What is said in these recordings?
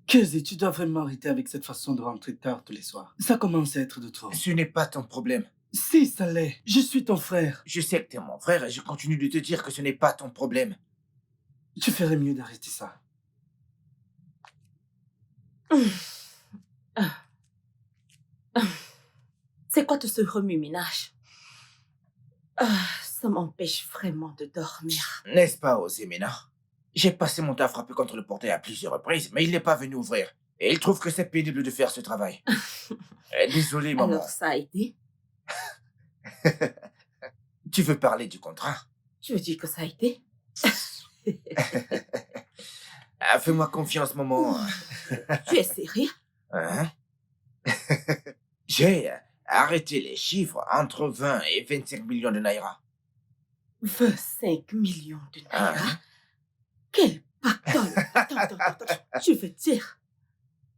Kelsey, tu dois vraiment arrêter avec cette façon de rentrer tard tous les soirs. Ça commence à être de trop. Ce n'est pas ton problème. Si, ça l'est. Je suis ton frère. Je sais que t'es mon frère et je continue de te dire que ce n'est pas ton problème. Tu ferais mieux d'arrêter ça. C'est quoi tout ce remue-ménage? Ça m'empêche vraiment de dormir. N'est-ce pas, Osemena? J'ai passé mon temps à frapper contre le portail à plusieurs reprises, mais il n'est pas venu ouvrir. Et il trouve que c'est pénible de faire ce travail. Désolé, maman. Alors ça a été? Tu veux parler du contrat? Tu veux dire que ça a été? Fais-moi confiance, maman. Tu es sérieux? Hein? J'ai arrêté les chiffres entre 20 et 25 millions de naira. 25 millions de naira? Hein? Quel pactole! Attends. Je veux dire,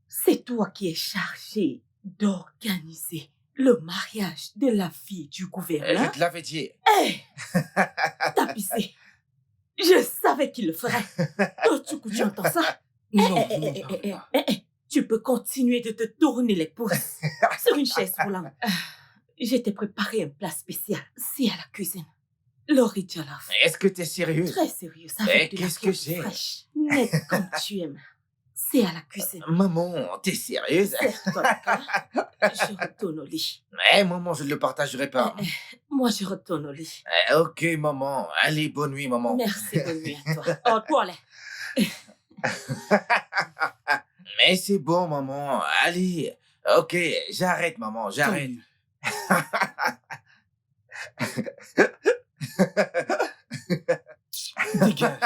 c'est toi qui es chargé d'organiser le mariage de la fille du Je gouverneur? te l'avais dit. Hé! Tapissé! Je savais qu'il le ferait. Oh, tu entends ça? Non, Tu peux continuer de te tourner les pouces sur une chaise roulante. Je t'ai préparé un plat spécial. C'est à la cuisine. Lori Jollof. Est-ce que t'es sérieuse? Très sérieux. Ça Eh, avec de la qu'est-ce que viande c'est? fraîche. Net comme tu aimes. C'est à la cuisine. Maman, t'es sérieuse? Serre-toi, d'accord? Je retourne au lit. Maman, je ne le partagerai pas. Moi, je retourne au lit. Ok, maman. Allez, bonne nuit, maman. Merci, bonne nuit à toi. Oh, toi, là. Mais c'est bon, maman. Allez. Ok, j'arrête, maman, j'arrête. Dégage.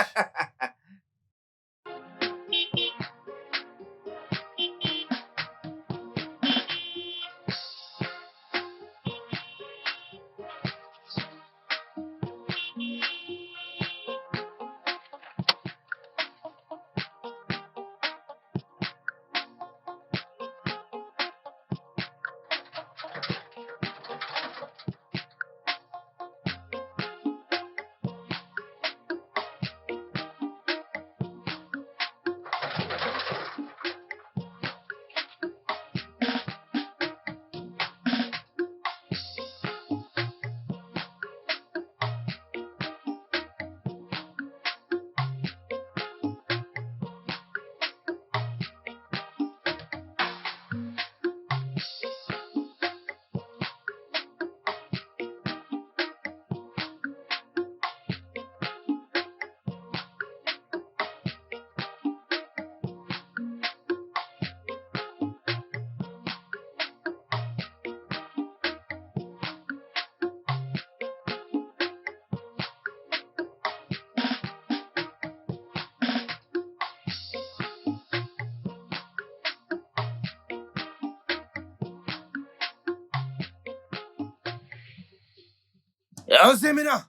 Osemena!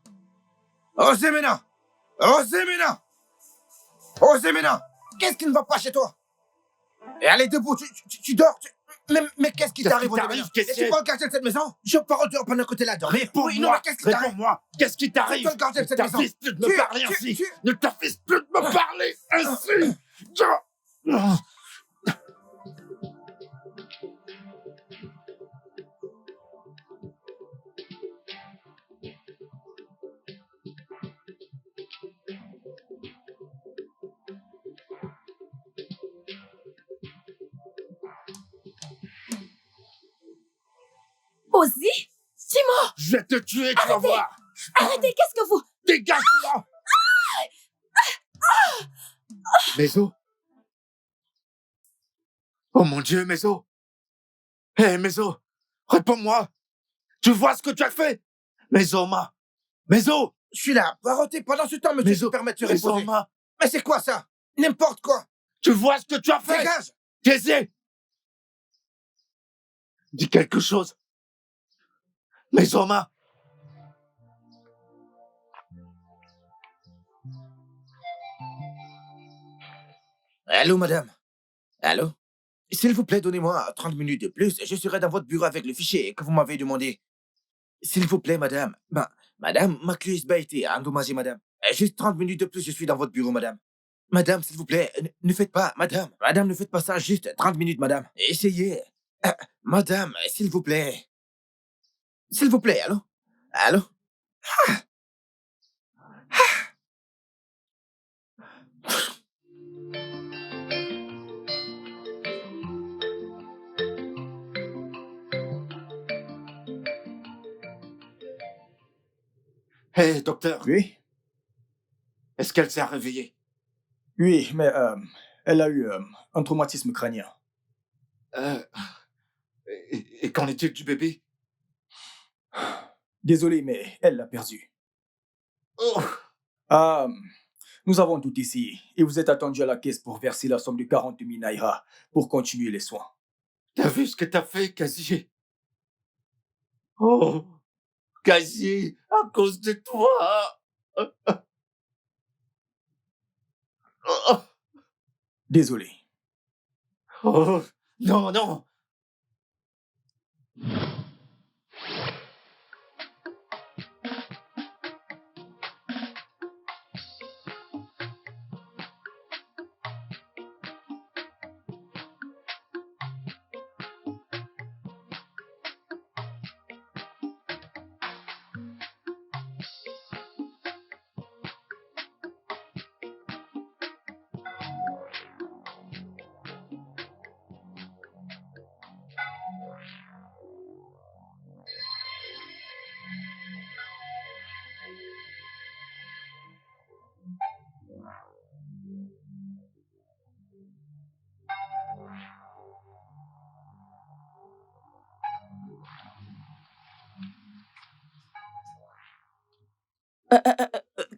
Osemena! Osemena! Osemena! Qu'est-ce qui ne va pas chez toi? Et allez, debout, tu dors. Mais qu'est-ce qui t'arrive, Osemena? Qu'est-ce Tu peux le garder de cette maison? Je parle dehors pendant que t'es là, dormir. Réponds-moi, qu'est-ce qui t'arrive? réponds-moi. Qu'est-ce qui t'arrive? Tu peux le garder de Ne cette maison. t'affiche plus de me parler ainsi. Ne t'affiche plus de me parler ainsi. Ozzy? Timo! Je vais te tuer, tu vas voir. Arrêtez, qu'est-ce que vous... Dégage-toi. Méso? Oh mon Dieu, Méso! Hé, Méso! Réponds-moi! Tu vois ce que tu as fait? Méso-ma! Méso! Je suis là, paroter pendant ce temps, monsieur, je me permets de se reposer. Méso-ma! Mais c'est quoi ça? N'importe quoi. Tu vois ce que tu as fait? Dégage. Kézé! Dis quelque chose. Méso-ma! Allô, madame? Allô? S'il vous plaît, donnez-moi 30 minutes de plus. Je serai dans votre bureau avec le fichier que vous m'avez demandé. S'il vous plaît, madame. Madame, ma clé USB a été endommagée, madame. Juste 30 minutes de plus, je suis dans votre bureau, madame. Madame, s'il vous plaît, ne faites pas, madame. Madame, ne faites pas ça, juste 30 minutes, madame. Essayez. Madame, s'il vous plaît. S'il vous plaît, allô? Allô? Hé, docteur, Oui, est-ce qu'elle s'est réveillée? oui, mais elle a eu un traumatisme crânien. Euh, et qu'en est-il du bébé? Désolé, mais elle l'a perdu. Oh, Ah, nous avons tout ici et vous êtes attendu à la caisse pour verser la somme de 40 000 naira pour continuer les soins. t'as vu ce que t'as fait, Casier? Oh, Casier, à cause de toi. Oh, Désolé. oh, non, non.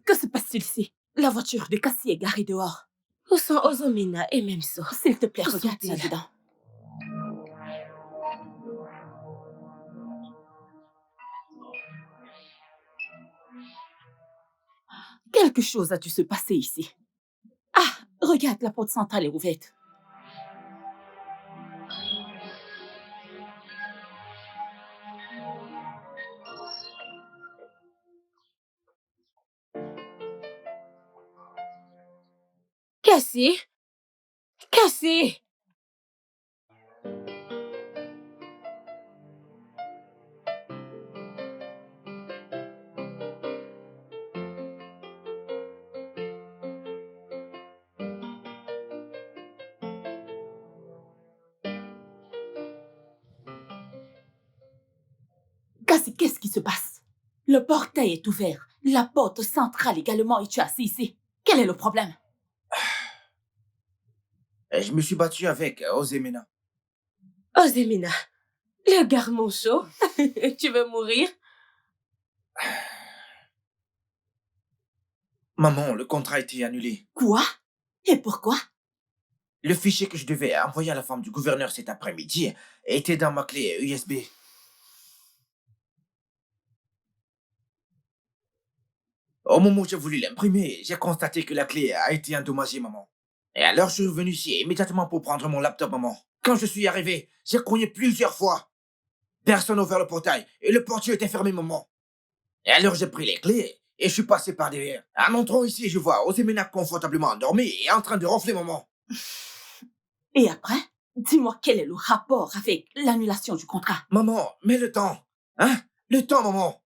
Que se passe-t-il ici? La voiture de Cassie est garée dehors. Où sont Ozomina et Memso? S'il te plaît, Où regarde sont-ils? là-dedans. Quelque chose a dû se passer ici. Ah, regarde, la porte centrale est ouverte. Cassie? Cassie? Cassie, qu'est-ce qui se passe? Le portail est ouvert. La porte centrale également et tu es assis ici. Quel est le problème? Je me suis battu avec Ozemena. Oh, Zemina, le garmon chaud. Tu veux mourir? Maman, le contrat a été annulé. Quoi? Et pourquoi? Le fichier que je devais envoyer à la femme du gouverneur cet après-midi était dans ma clé USB. Au moment où j'ai voulu l'imprimer, j'ai constaté que la clé a été endommagée, maman. Et alors, je suis revenu ici immédiatement pour prendre mon laptop, maman. Quand je suis arrivé, j'ai cogné plusieurs fois. Personne n'a ouvert le portail et le portier était fermé, maman. Et alors, j'ai pris les clés et je suis passé par derrière. En entrant ici, je vois Ozemena confortablement endormi et en train de ronfler, maman. Et après, dis-moi quel est le rapport avec l'annulation du contrat? Maman, mais le temps. Hein? Le temps, maman.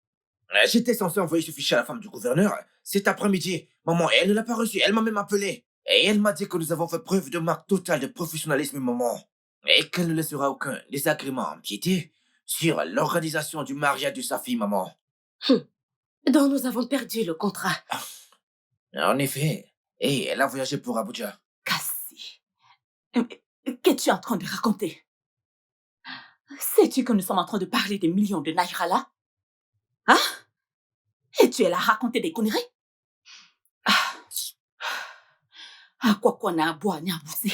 J'étais censé envoyer ce fichier à la femme du gouverneur cet après-midi. Maman, elle ne l'a pas reçu. Elle m'a même appelé. Et elle m'a dit que nous avons fait preuve de marque totale de professionnalisme, maman. Et qu'elle ne laissera aucun désagrément empiéter sur l'organisation du mariage de sa fille, maman. Donc nous avons perdu le contrat. En effet. Et elle a voyagé pour Abuja. Cassie, qu'es-tu en train de raconter? Sais-tu que nous sommes en train de parler des millions de naira là? Hein? Et tu es là à raconter des conneries? À quoi qu'on a à boire, ni à bousser.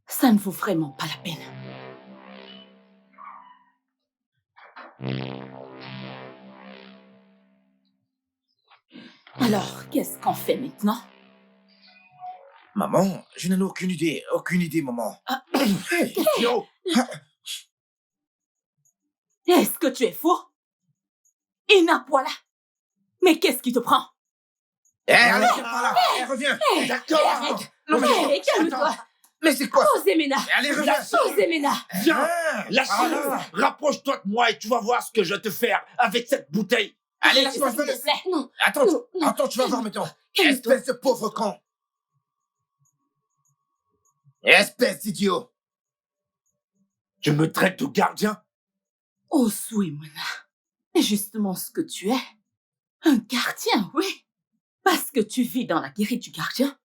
Ça ne vaut vraiment pas la peine. Alors, qu'est-ce qu'on fait maintenant? Maman, je n'en ai aucune idée. Aucune idée, maman. Hey, Yo, Est-ce que tu es fou? Inapoila! Mais qu'est-ce qui te prend? allez, viens par là. Reviens. d'accord. Arrête! Non, mais Hé, calme-toi! Mais c'est quoi ça? Osemena! Allez, reviens. Osemena! Viens, Ah, lâche-le. voilà. Rapproche-toi de moi et tu vas voir ce que je vais te faire avec cette bouteille. Allez, laisse-moi S'il te faire. plaît, non! Attends, Non, non. attends, tu vas voir maintenant. Calme-toi. Espèce de pauvre con. Espèce d'idiot. Tu me traites de gardien? Osemena! C'est justement ce que tu es. Un gardien, oui. Parce que tu vis dans la guérite du gardien.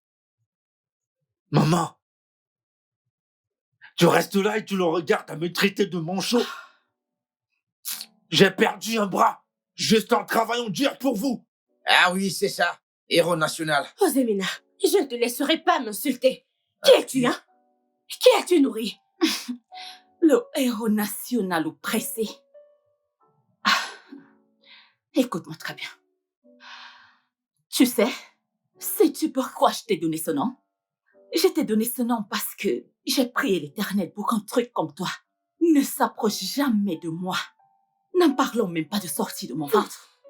Maman, tu restes là et tu le regardes à me traiter de manchot. J'ai perdu un bras, juste en travaillant dur pour vous. Ah oui, c'est ça. Héros national. Osemena, je ne te laisserai pas m'insulter. Qui es-tu, hein? Qui as-tu nourri? Le héros national oppressé. Ah, écoute-moi très bien. Tu sais-tu pourquoi je t'ai donné ce nom? Je t'ai donné ce nom parce que j'ai prié l'Éternel pour qu'un truc comme toi ne s'approche jamais de moi. N'en parlons même pas de sortie de mon ventre.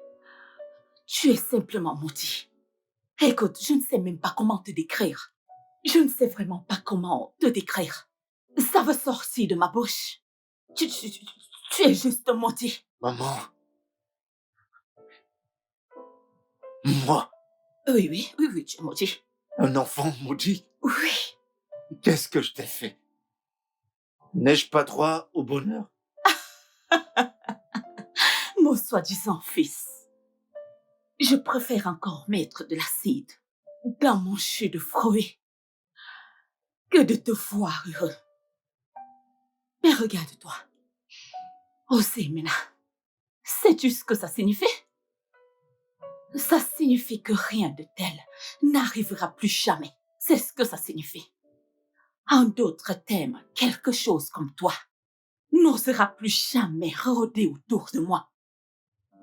Tu es simplement maudit. Écoute, je ne sais même pas comment te décrire. Je ne sais vraiment pas comment te décrire. Ça veut sortir de ma bouche. Tu es juste maudit. Maman, moi, Oui, tu es maudit. un enfant maudit, Oui. qu'est-ce que je t'ai fait? N'ai-je pas droit au bonheur? Mon soi-disant fils. Je préfère encore mettre de l'acide dans mon jus de fruits que de te voir heureux. Mais regarde-toi. Osemena, sais-tu ce que ça signifie? Ça signifie que rien de tel n'arrivera plus jamais. C'est ce que ça signifie. En d'autres termes, quelque chose comme toi n'osera plus jamais rôder autour de moi.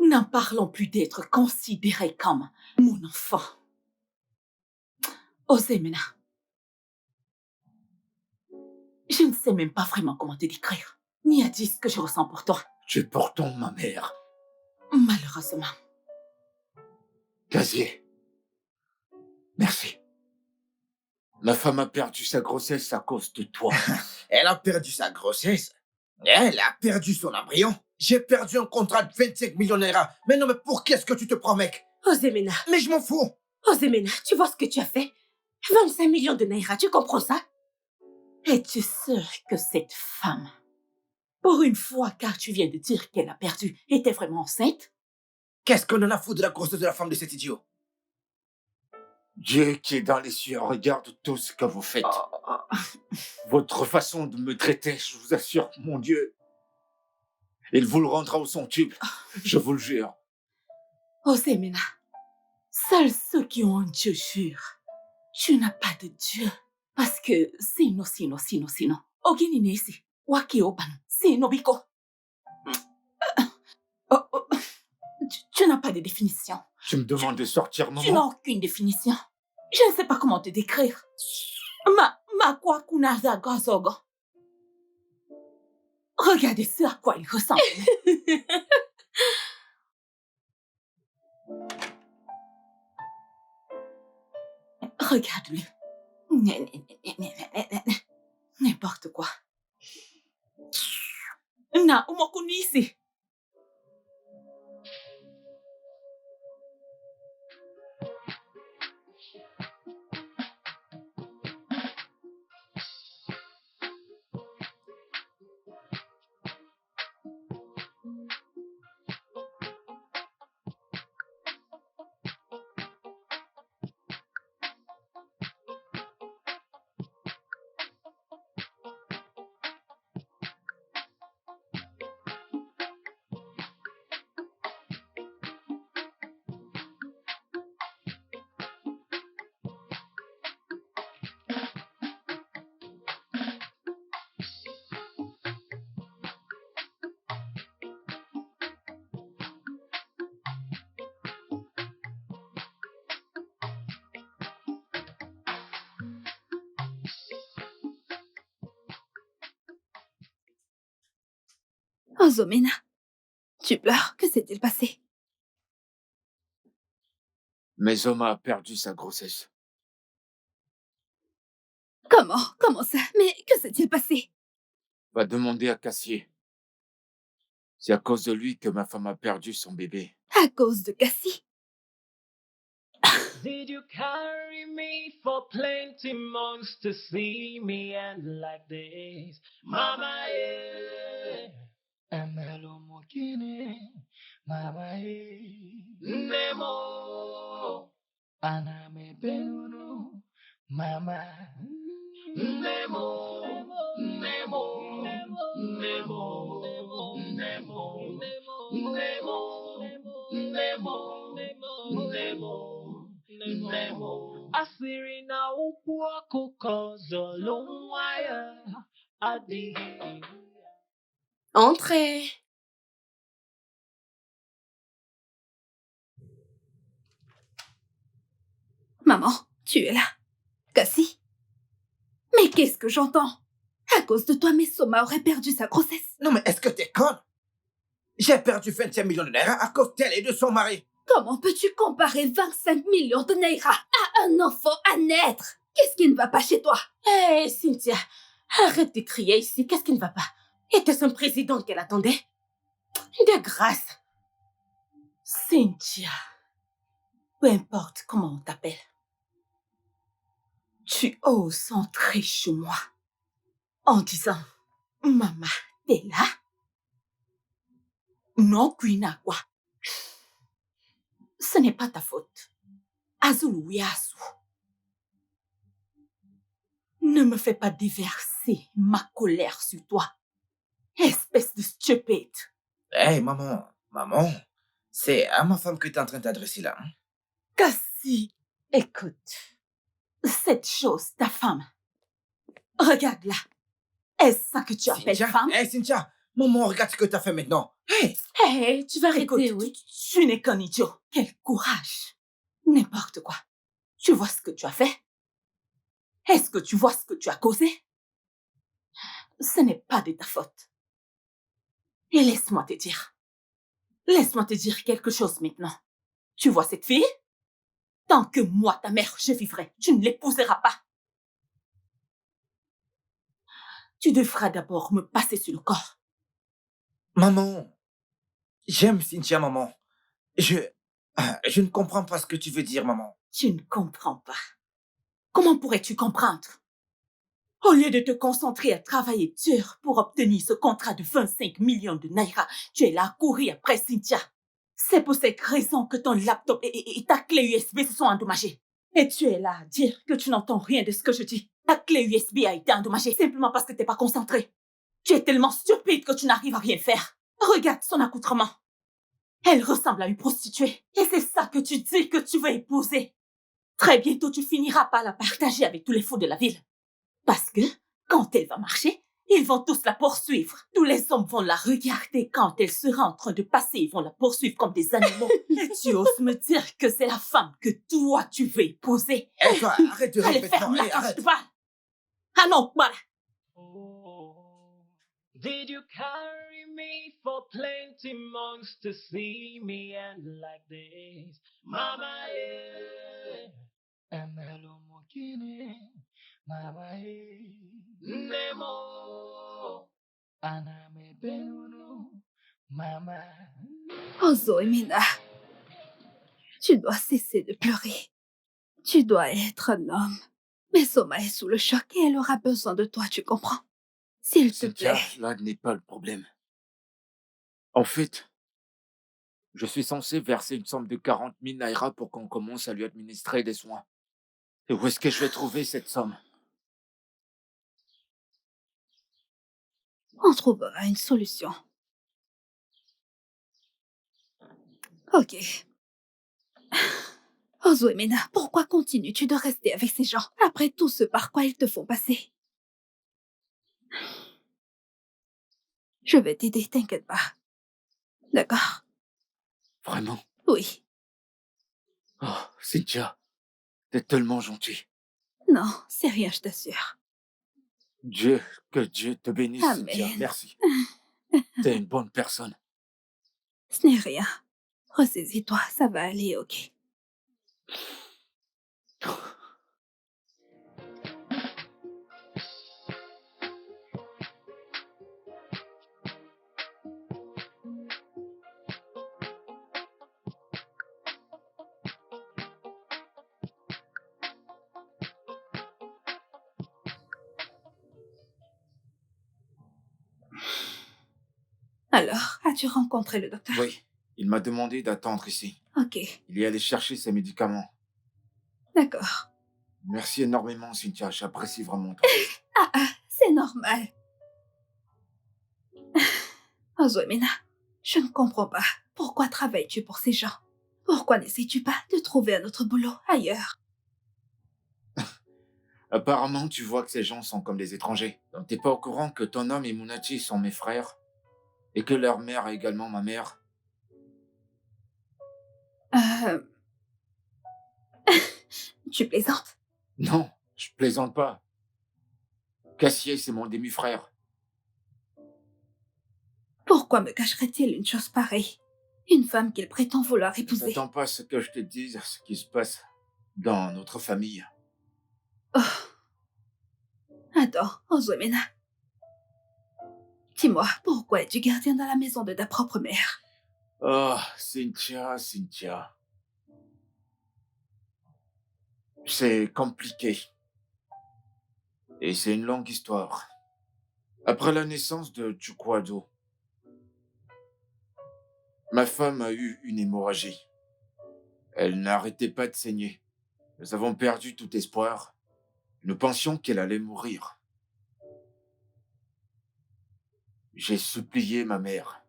N'en parlons plus d'être considéré comme mon enfant. Osemena, je ne sais même pas vraiment comment te décrire, ni à dire ce que je ressens pour toi. Tu es pourtant ma mère. Malheureusement. Casier. Merci. Ma femme a perdu sa grossesse à cause de toi. Elle a perdu sa grossesse. Elle a perdu son embryon. J'ai perdu un contrat de 25 millions de naira. Mais non, mais pour qu'est-ce que tu te prends, mec? Osemena, Mais je m'en fous. Osemena, tu vois ce que tu as fait? 25 millions de naira, tu comprends ça? Es-tu sûr que cette femme, pour une fois, car tu viens de dire qu'elle a perdu, était vraiment enceinte? Qu'est-ce qu'on en a foutu de la grossesse de la femme de cet idiot? Dieu qui est dans les cieux regarde tout ce que vous faites. Votre façon de me traiter, je vous assure, mon Dieu, il vous le rendra au centuple. Je vous le jure. Osemena, seuls ceux qui ont un Dieu jurent. Tu n'as pas de Dieu. Parce que sino. Ogini nesi, wake oban, sino biko. Tu n'as pas de définition. Tu me demandes de sortir, Tu n'as maman? aucune définition. Je ne sais pas comment te décrire. Ma kwa kunaza gozogo. Regardez ce à quoi il ressemble. Regarde-le. N'importe quoi. Na umokunisi. Ozomena, tu pleures? Que s'est-il passé? Mesoma a perdu sa grossesse. Comment? Comment ça? Mais que s'est-il passé? Va demander à Cassier. C'est à cause de lui que ma femme a perdu son bébé. À cause de Cassie? Did you carry me for plenty months to see me end like this? Mama, yeah. Amelo mokine. Mama, yeah. Nemo. Aname benuno. Mama. Nemo. Nemo. Nemo. Nemo. Nemo. Nemo. Nemo. Nemo. Asiri na ukwu ọkụkọ zọlụ nwa ya adịghị. Entrez. Maman, tu es là. Cassie? Mais qu'est-ce que j'entends? À cause de toi, Mesoma aurait perdu sa grossesse. Non, mais est-ce que t'es conne? J'ai perdu 25 millions de naira à cause d'elle et de son mari. Comment peux-tu comparer 25 millions de naira à un enfant à naître? Qu'est-ce qui ne va pas chez toi? Hé, Cynthia, arrête de crier ici. Qu'est-ce qui ne va pas? Était-ce un président qu'elle attendait? De grâce. Cynthia, peu importe comment on t'appelle, tu oses entrer chez moi en disant « Maman, t'es là? » Non, Kwinagwa. Ce n'est pas ta faute. Azulu Yasu. Ne me fais pas déverser ma colère sur toi. Espèce de stupide. Hey, maman. Maman, c'est à ma femme que t'es en train d'adresser là. Hein? Cassie, écoute. Cette chose, ta femme. Regarde-la. Est-ce ça que tu appelles Cynthia? femme? Hey, Cynthia, maman, regarde ce que t'as fait maintenant. Hey! Hé, tu vas arrêter, Écoute, oui. Tu n'es qu'un idiot. Quel courage. N'importe quoi. Tu vois ce que tu as fait? Est-ce que tu vois ce que tu as causé? Ce n'est pas de ta faute. Et laisse-moi te dire quelque chose maintenant. Tu vois cette fille? Tant que moi, ta mère, je vivrai, tu ne l'épouseras pas. Tu devras d'abord me passer sur le corps. Maman, j'aime Cynthia, maman. Je ne comprends pas ce que tu veux dire, maman. Tu ne comprends pas. Comment pourrais-tu comprendre? Au lieu de te concentrer à travailler dur pour obtenir ce contrat de 25 millions de naira, tu es là à courir après Cynthia. C'est pour cette raison que ton laptop et ta clé USB se sont endommagés. Et tu es là à dire que tu n'entends rien de ce que je dis. Ta clé USB a été endommagée simplement parce que t'es pas concentré. Tu es tellement stupide que tu n'arrives à rien faire. Regarde son accoutrement. Elle ressemble à une prostituée. Et c'est ça que tu dis que tu veux épouser. Très bientôt, tu finiras par la partager avec tous les fous de la ville. Parce que, quand elle va marcher, ils vont tous la poursuivre. Tous les hommes vont la regarder quand elle sera en train de passer. Ils vont la poursuivre comme des animaux. Et tu oses me dire que c'est la femme que toi, tu veux épouser. Hé, toi, arrête de Allez, répéter. ferme la Hey, quand je arrête. te parle. Ah non, voilà. Oh, did you carry me for plenty months to see me end like this? Mama, yeah. Amelo mokine. Mama, yeah. Nemo. Aname benuno. Mama. Ozomena, tu dois cesser de pleurer. Tu dois être un homme. Mesoma est sous le choc et elle aura besoin de toi, tu comprends? S'il te Cynthia, plaît. là n'est pas le problème. En fait, je suis censé verser une somme de 40 000 naira pour qu'on commence à lui administrer des soins. Et où est-ce que je vais trouver cette somme? On trouvera une solution. Ok. Ozomena, pourquoi continues-tu de rester avec ces gens après tout ce par quoi ils te font passer? Je vais t'aider, t'inquiète pas. D'accord? Vraiment? Oui. Oh, Cynthia, t'es tellement gentille. Non, c'est rien, je t'assure. Que Dieu te bénisse, Amen. Cynthia. Merci. T'es une bonne personne. Ce n'est rien. Ressaisis-toi, ça va aller, ok? Alors, as-tu rencontré le docteur? Oui, il m'a demandé d'attendre ici. Ok, Il est allé chercher ses médicaments. d'accord. Merci énormément, Cynthia. J'apprécie vraiment ton geste. C'est normal. Ozomena, je ne comprends pas. Pourquoi travailles-tu pour ces gens? Pourquoi n'essayes-tu pas de trouver un autre boulot ailleurs? Apparemment, tu vois que ces gens sont comme des étrangers. Donc, t'es pas au courant que ton homme et Munachi sont mes frères et que leur mère est également ma mère. Euh... Tu plaisantes? Non, je plaisante pas. Cassier, c'est mon demi-frère. Pourquoi me cacherait-il une chose pareille? Une femme qu'il prétend vouloir Ne épouser. t'attends pas à ce que je te dise ce qui se passe dans notre famille. Oh. Attends, Ozomena. Dis-moi, pourquoi es-tu gardien dans la maison de ta propre mère? Oh, Cynthia. C'est compliqué. Et c'est une longue histoire. Après la naissance de Chukwado, ma femme a eu une hémorragie. Elle n'arrêtait pas de saigner. Nous avons perdu tout espoir. Nous pensions qu'elle allait mourir. J'ai supplié ma mère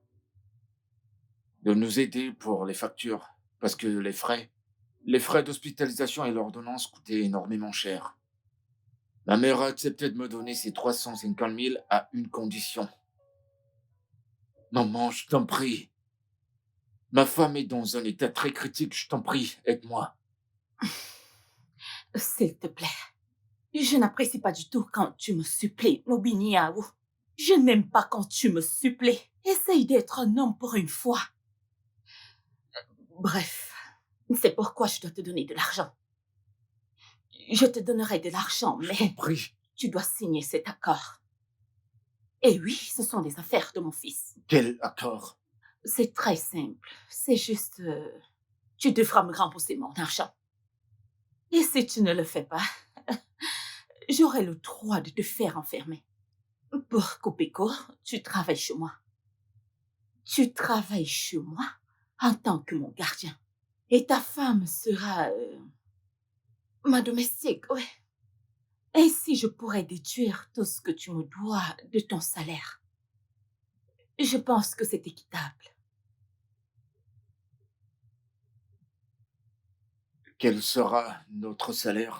de nous aider pour les factures, parce que les frais d'hospitalisation et l'ordonnance coûtaient énormément cher. Ma mère a accepté de me donner ces 350 000 à une condition. Maman, je t'en prie. Ma femme est dans un état très critique, je t'en prie, aide-moi. S'il te plaît. Je n'apprécie pas du tout quand tu me supplies, Nobiniaou. Je n'aime pas quand tu me supplies. Essaye d'être un homme pour une fois. Bref, c'est pourquoi je dois te donner de l'argent. Je te donnerai de l'argent, Je mais t'en prie. tu dois signer cet accord. Et oui, ce sont des affaires de mon fils. Quel accord? C'est très simple. C'est juste... tu devras me rembourser mon argent. Et si tu ne le fais pas, j'aurai le droit de te faire enfermer. Pour couper court, tu travailles chez moi. Tu travailles chez moi en tant que mon gardien. Et ta femme sera ma domestique, ouais. Ainsi, je pourrai déduire tout ce que tu me dois de ton salaire. Je pense que c'est équitable. Quel sera notre salaire?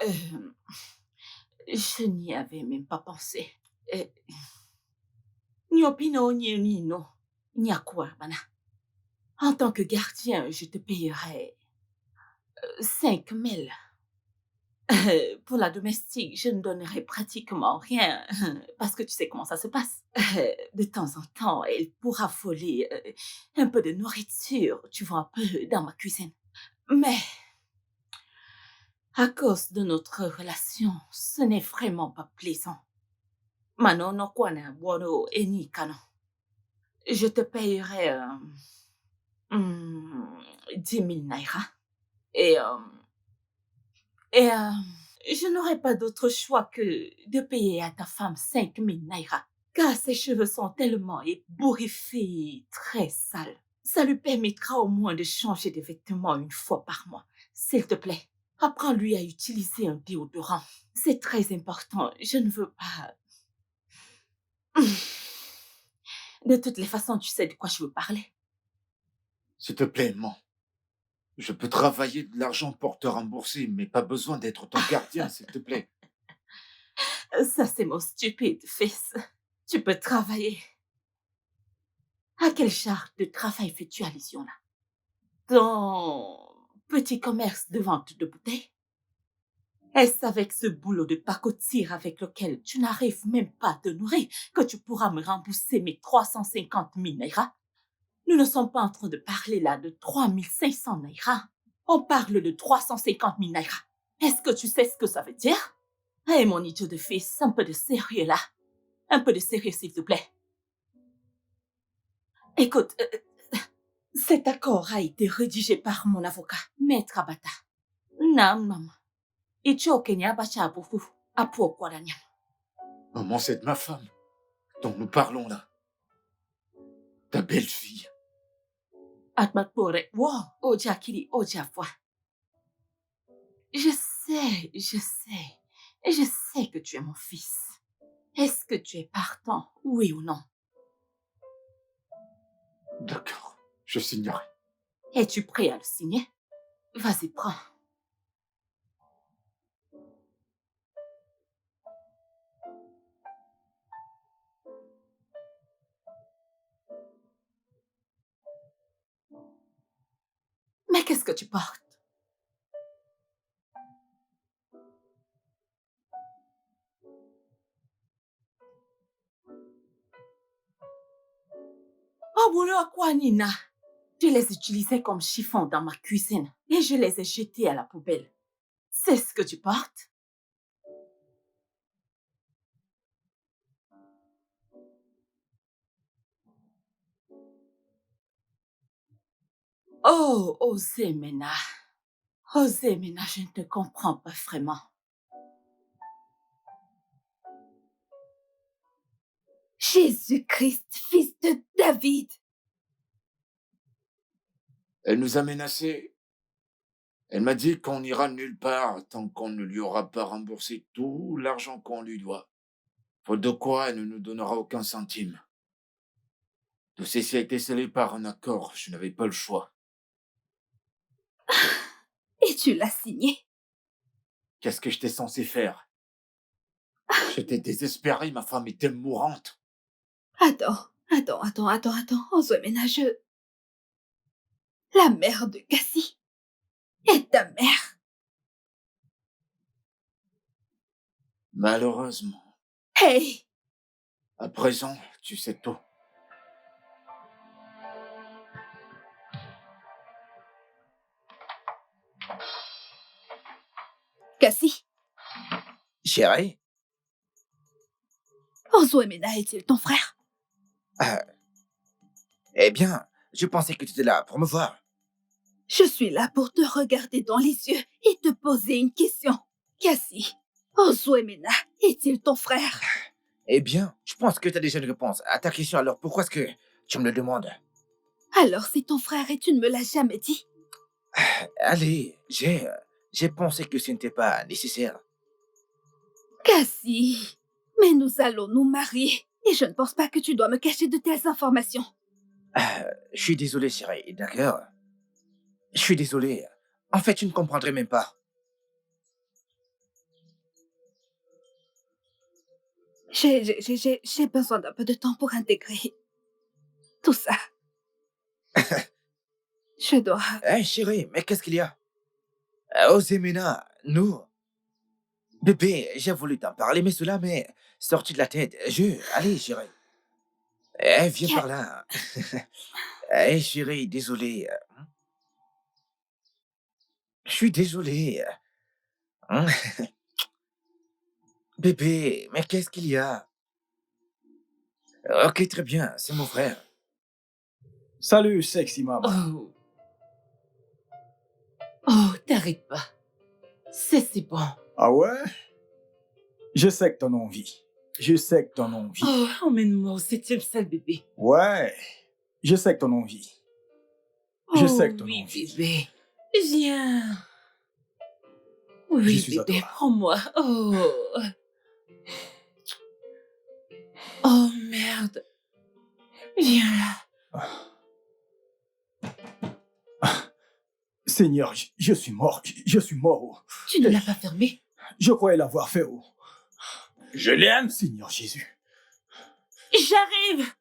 Je n'y avais même pas pensé. Nyopino, Nino, Nyakwa, Bana. En tant que gardien, je te payerai 5 000. Pour la domestique, je ne donnerai pratiquement rien parce que tu sais comment ça se passe. De temps en temps, elle pourra voler un peu de nourriture, tu vois, un peu dans ma cuisine. Mais à cause de notre relation, ce n'est vraiment pas plaisant. Manono kwana bono eni kano. Je te payerai 10 000 naira. Et je n'aurai pas d'autre choix que de payer à ta femme 5 000 naira. Car ses cheveux sont tellement ébouriffés, très sales. Ça lui permettra au moins de changer de vêtements une fois par mois. S'il te plaît, apprends-lui à utiliser un déodorant. C'est très important. Je ne veux pas... De toutes les façons, tu sais de quoi je veux parler. S'il te plaît, maman. Je peux travailler de l'argent pour te rembourser, mais pas besoin d'être ton gardien, s'il te plaît. Ça, c'est mon stupide fils. Tu peux travailler. À quel genre de travail fais-tu allusion là? Ton petit commerce de vente de bouteilles? Est-ce avec ce boulot de pacotille avec lequel tu n'arrives même pas à te nourrir que tu pourras me rembourser mes 350 000 naira? Nous ne sommes pas en train de parler là de 3 500 naira. On parle de 350 000 naira. Est-ce que tu sais ce que ça veut dire? Eh, mon idiot de fils, un peu de sérieux là. Un peu de sérieux, s'il te plaît. Écoute, cet accord a été rédigé par mon avocat, Maître Abata. Nam. Et tu as Kenya Bacha Apofu, Apo Kwadanyam. Maman, c'est de ma femme dont nous parlons là. Ta belle-fille. Atmatpore, wow, Oja Kiri, Oja Fwa. Je sais que tu es mon fils. Est-ce que tu es partant, oui ou non? D'accord, je signerai. Es-tu prêt à le signer? Vas-y, prends. Mais qu'est-ce que tu portes? Oh, boulot à quoi, Nina? Je les utilisais comme chiffon dans ma cuisine et je les ai jetés à la poubelle. C'est ce que tu portes? Oh, Ozemena. Ozemena, je ne te comprends pas vraiment. Jésus-Christ, fils de David. Elle nous a menacés. Elle m'a dit qu'on n'ira nulle part tant qu'on ne lui aura pas remboursé tout l'argent qu'on lui doit. Faute de quoi, elle ne nous donnera aucun centime. Tout ceci a été scellé par un accord. Je n'avais pas le choix. Et tu l'as signé? Qu'est-ce que j'étais censé faire? J'étais désespéré, ma femme était mourante. Attends. Ozwemena, La mère de Cassie est ta mère. Malheureusement, Hey! à présent, tu sais tout. Cassie, Chérie, Ozwemena est-il ton frère? eh bien, je pensais que tu étais là pour me voir. Je suis là pour te regarder dans les yeux et te poser une question. Cassie, Ozwemena est-il ton frère? Eh bien, je pense que tu as déjà une réponse à ta question, alors pourquoi est-ce que tu me le demandes? Alors c'est ton frère et tu ne me l'as jamais dit? Allez, j'ai pensé que ce n'était pas nécessaire. Cassie, mais nous allons nous marier et je ne pense pas que tu dois me cacher de telles informations. Je suis désolé, chérie, d'accord? Je suis désolé. En fait, tu ne comprendrais même pas. J'ai besoin d'un peu de temps pour intégrer tout ça. Je dois... Hé, chérie, mais qu'est-ce qu'il y a? Ozemena, nous... Bébé, j'ai voulu t'en parler, mais cela m'est sorti de la tête. Allez, chérie. Eh, viens par là. Eh, chérie, désolé. Je suis désolé. Hein? Bébé, mais qu'est-ce qu'il y a? Ok, très bien, c'est mon frère. Salut, sexy maman. Oh. Oh, t'arrêtes pas. C'est si bon. Ah ouais? Je sais que t'en as envie. Oh, emmène-moi au 7e salle, bébé. Ouais, je sais que t'en as envie. Je sais que t'en as Oui, envie. bébé. Viens. Oui, Je suis à bébé, toi. prends-moi. Oh. Oh, merde. Viens là. Seigneur, je suis mort. Je suis mort. Oh. Tu ne l'as pas fermé? Je croyais l'avoir fait. Oh. Juliane? Seigneur Jésus. J'arrive.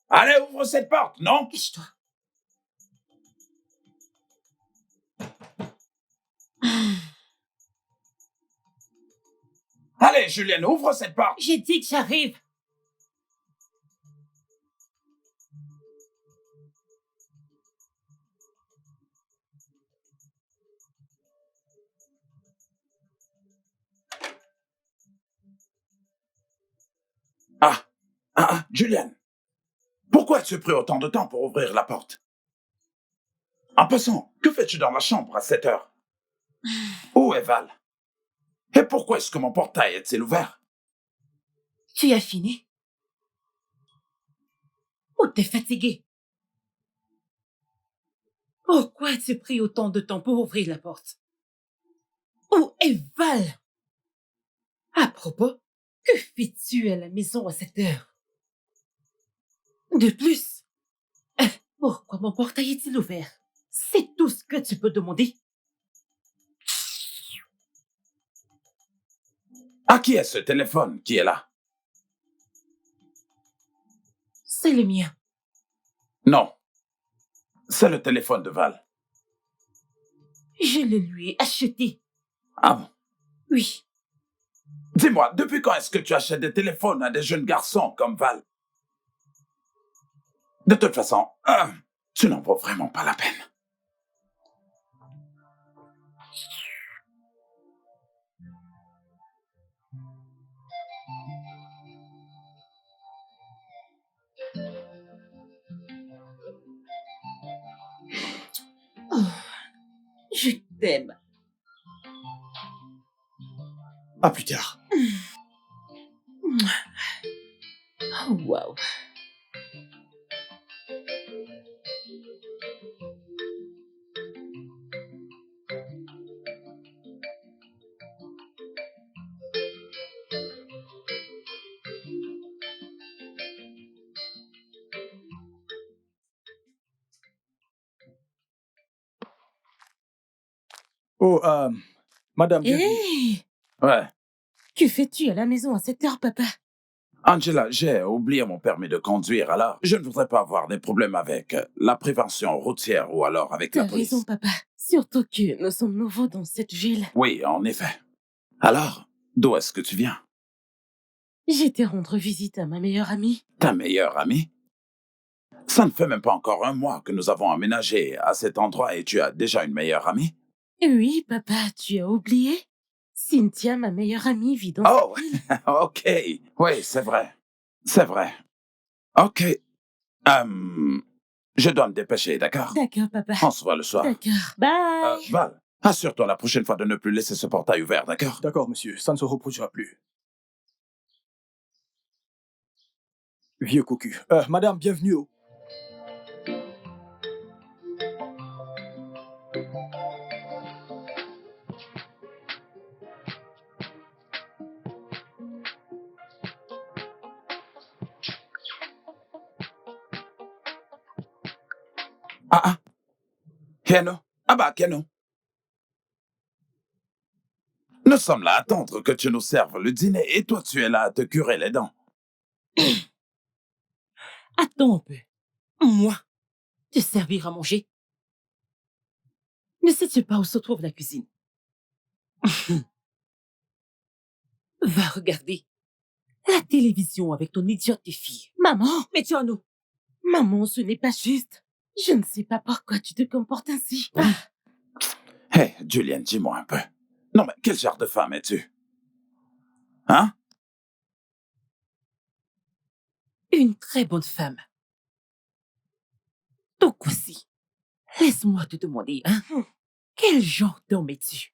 Allez, ouvre cette porte, non? Cache-toi. Julienne, ouvre cette porte. J'ai dit que j'arrive. Julienne. Pourquoi as-tu pris autant de temps pour ouvrir la porte? En passant, que fais-tu dans la chambre à cette heure? Où est Val? Et pourquoi est-ce que mon portail est-il ouvert? Tu as fini? Ou t'es fatigué? Pourquoi as-tu pris autant de temps pour ouvrir la porte? Où est Val? À propos, que fais-tu à la maison à cette heure? De plus, pourquoi mon portail est-il ouvert? C'est tout ce que tu peux demander. À qui est ce téléphone qui est là? C'est le mien. Non. C'est le téléphone de Val. Je le lui ai acheté. Ah bon? Oui. Dis-moi, depuis quand est-ce que tu achètes des téléphones à des jeunes garçons comme Val? De toute façon, tu n'en vaut vraiment pas la peine. Oh, je t'aime. À plus tard. Oh, wow. Oh, madame, bienvenue. Hé! Ouais. Que fais-tu à la maison à cette heure, papa? Angela, j'ai oublié mon permis de conduire, alors je ne voudrais pas avoir des problèmes avec la prévention routière ou alors avec la T'as police. raison, papa. Surtout que nous sommes nouveaux dans cette ville. Oui, en effet. Alors, d'où est-ce que tu viens? J'étais rendre visite à ma meilleure amie. Ta meilleure amie? Ça ne fait même pas encore 1 mois que nous avons emménagé à cet endroit et tu as déjà une meilleure amie? Oui, papa, tu as oublié? Cynthia, ma meilleure amie, vit dans Oh, cette ville. ok. Oui, c'est vrai. C'est vrai. Ok. Je dois me dépêcher, d'accord? D'accord, papa. On se voit le soir. D'accord. Bye. Val, assure-toi la prochaine fois de ne plus laisser ce portail ouvert, d'accord? D'accord, monsieur, ça ne se reproduira plus. Vieux cocu. Madame, bienvenue au... Keno? Ah bah, Keno. Nous sommes là à attendre que tu nous serves le dîner et toi tu es là à te curer les dents. Attends un peu. Moi, te servir à manger? Ne sais-tu pas où se trouve la cuisine? Va regarder la télévision avec ton idiote de fille. Maman, mais tu en nous. Maman, ce n'est pas juste. Je ne sais pas pourquoi tu te comportes ainsi. Hé, Julienne, dis-moi un peu. Non mais quel genre de femme es-tu? Hein? Une très bonne femme. Donc aussi, laisse-moi te demander, hein? Quel genre d'homme es-tu?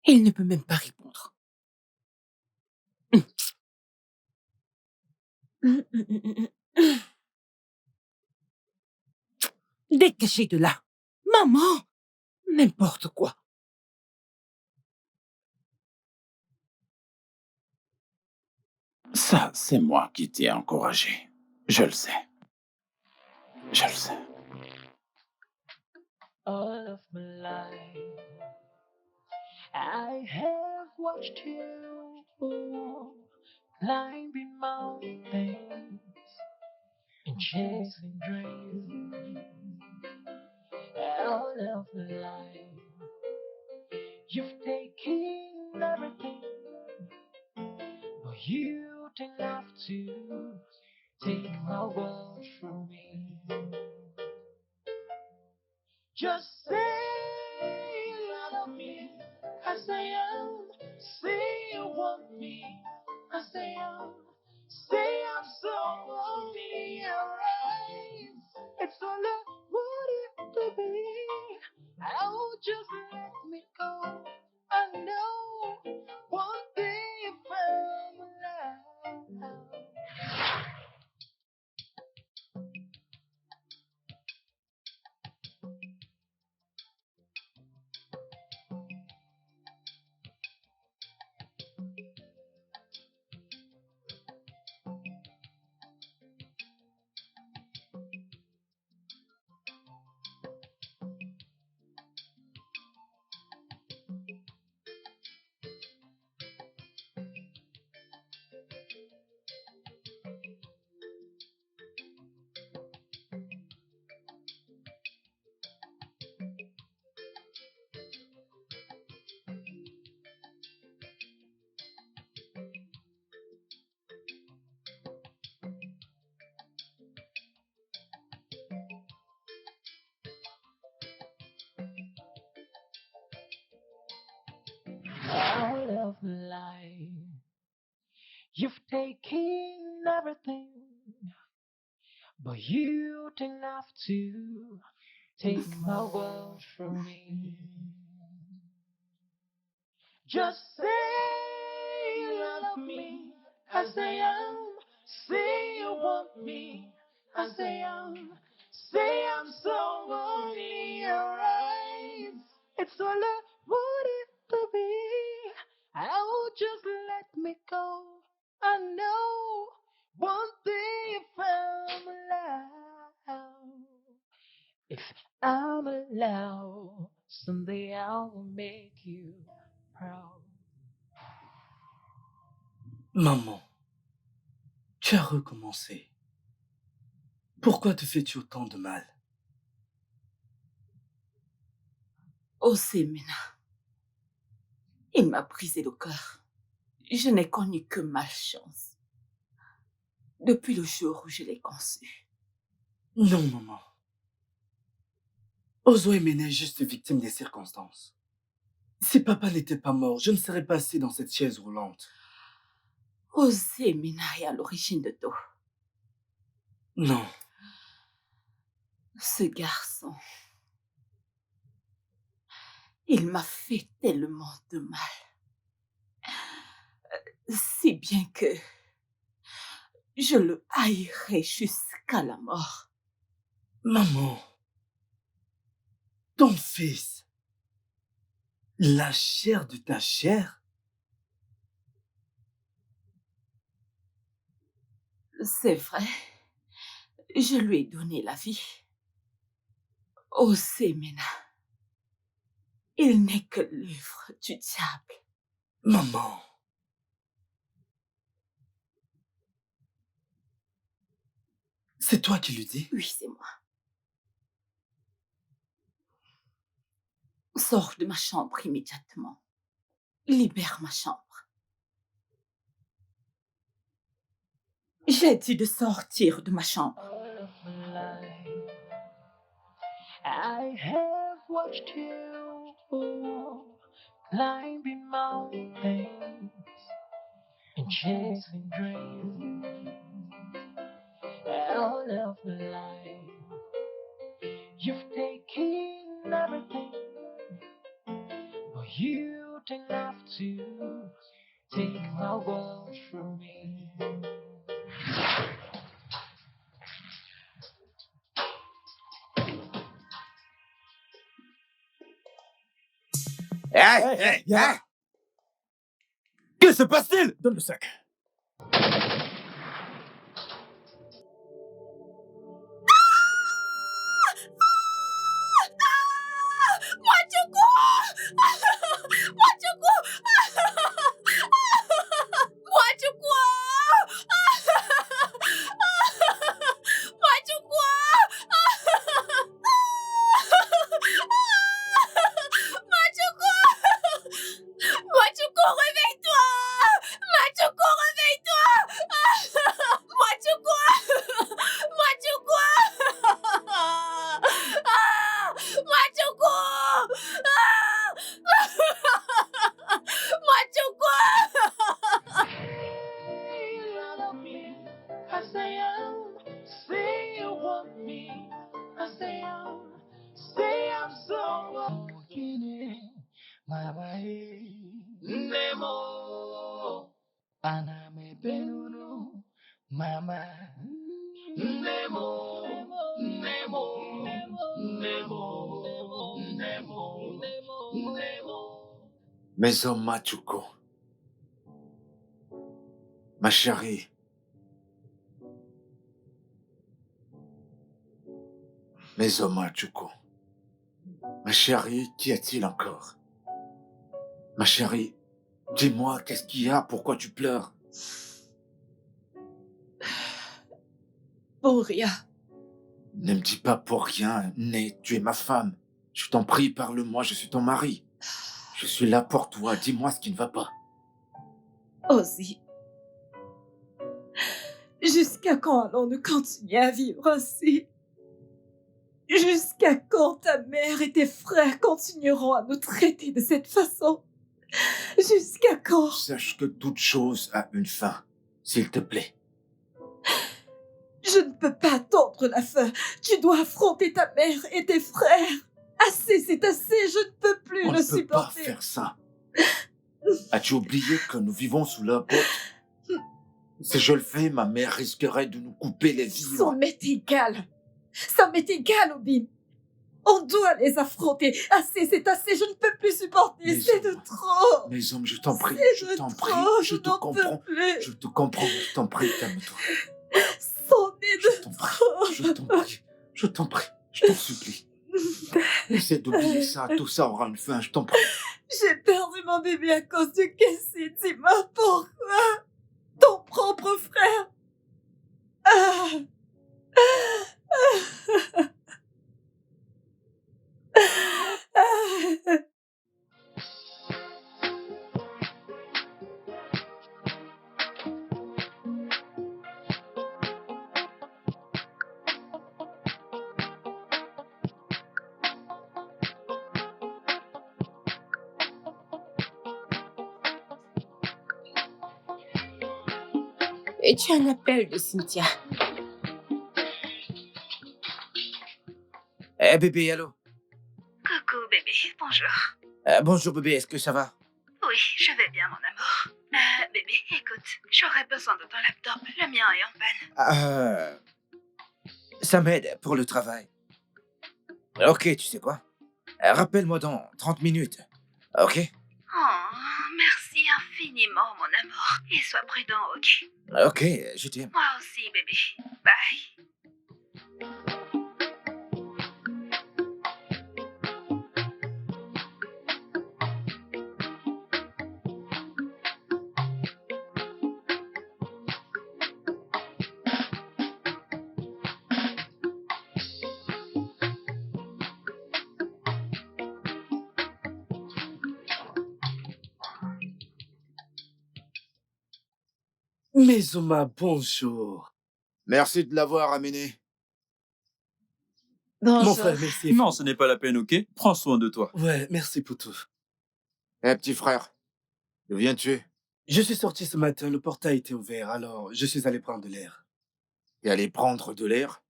Il ne peut même pas répondre. Dégagez de là. Maman! N'importe quoi. Ça, c'est moi qui t'ai encouragé. Je le sais. Je le sais. All of my life, I have watched you climbing mountains and chasing dreams. All of my life, You've taken everything, but you didn't have to take my world from me. Just say you love me as I am. Say you want me as I am. Say I'm so lonely, alright. It's all I wanted to be. Oh, just let me go. I know one day if I'm alive. Out of life, you've taken everything, but you didn't have to take my world from me. Just say you love me as I am. Say you want me as I am. Say I'm so lonely, alright. It's all I wanted to be. Oh, just let me go. I know one day if I'm alive. If I'm allowed, someday I will make you proud. Maman, tu as recommencé. Pourquoi te fais-tu autant de mal? Oh, Semena, il m'a brisé le cœur. Je n'ai connu que malchance. Depuis le jour où je l'ai conçu. Non, maman. Ozoemene est juste victime des circonstances. Si papa n'était pas mort, je ne serais pas assis dans cette chaise roulante. Oh, Semena est à l'origine de tout. Non. Ce garçon, il m'a fait tellement de mal. Si bien que je le haïrai jusqu'à la mort. Maman, ton fils, la chair de ta chair, C'est vrai, je lui ai donné la vie. Oh, Semena, il n'est que l'œuvre du diable. maman. C'est toi qui lui dis? Oui, c'est moi. Sors de ma chambre immédiatement. Libère ma chambre. J'ai dit de sortir de ma chambre. All of my life, I have watched you climbing mountains and chasing dreams. All of my life, you've taken everything, but you didn't have to take my world from me. Hey, viens là. hein? Que se passe-t-il? Donne le sac. Mama, Nemo, Paname Penunu, Mama, Nemo, Nemo, Nemo, Nemo, Nemo. Maison Machuko, ma chérie. Maison Machuko, ma chérie, qu'y a-t-il encore? Ma chérie, dis-moi, qu'est-ce qu'il y a? Pourquoi tu pleures? Pour rien. Ne me dis pas pour rien, Né, tu es ma femme. Je t'en prie, parle-moi, je suis ton mari. Je suis là pour toi, dis-moi ce qui ne va pas. Ozzy, jusqu'à quand allons-nous continuer à vivre ainsi? Jusqu'à quand ta mère et tes frères continueront à nous traiter de cette façon? Jusqu'à quand? Sache que toute chose a une fin, s'il te plaît. Je ne peux pas attendre la fin. Tu dois affronter ta mère et tes frères. Assez, c'est assez, je ne peux plus On le ne peut pas supporter. faire ça. As-tu oublié que nous vivons sous la botte? Si je le fais, ma mère risquerait de nous couper les Ça vivres. m'est égal. Ça m'est égal, Obin. On doit les affronter. Assez, c'est assez, je ne peux plus supporter. Mais C'est de trop. Mes hommes, je t'en prie, C'est je de t'en trop, prie, je je te n'en peux comprends. plus. Je te comprends, je t'en prie, calme-toi. C'en est Je de t'en prie, trop. je t'en prie, je t'en prie, je t'en supplie. Essaie d'oublier ça, tout ça aura une fin, je t'en prie. J'ai perdu mon bébé à cause de Cassie. Dis-moi pourquoi. Ton propre frère. Ah. Ah. Et tu as un appel de Cynthia. Eh bébé, allô? Coucou bébé, bonjour. Bonjour bébé, est-ce que ça va? Oui, je vais bien mon amour. Bébé, écoute, j'aurais besoin de ton laptop. Le mien est en panne. Ça m'aide pour le travail. Ok, tu sais quoi? Rappelle-moi dans 30 minutes. Ok? Oh, merci infiniment mon amour. Et sois prudent, ok? Ok, je t'aime. Moi aussi bébé. Bye. Mais Oma, bonjour. Merci de l'avoir amené. Mon Bonjour. frère, merci. Non, ce n'est pas la peine, ok? Prends soin de toi. Ouais, merci pour tout. Eh, petit frère, d'où viens-tu? Je suis sorti ce matin, le portail était ouvert, alors je suis allé prendre de l'air. T'es allé prendre de l'air?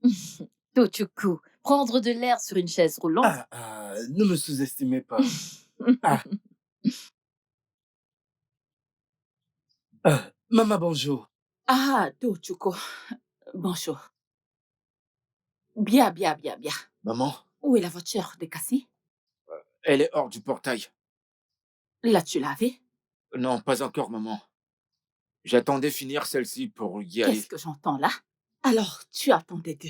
Tochuku, prendre de l'air sur une chaise roulante. Ne me sous-estimez pas. Maman, bonjour. Ah, Tochuko. Bonjour. Bien. Maman, Où est la voiture de Cassie? elle est hors du portail. L'as-tu lavée? Non, pas encore, maman. J'attendais finir celle-ci pour y aller. Qu'est-ce que j'entends là? Alors, tu attendais d'eux.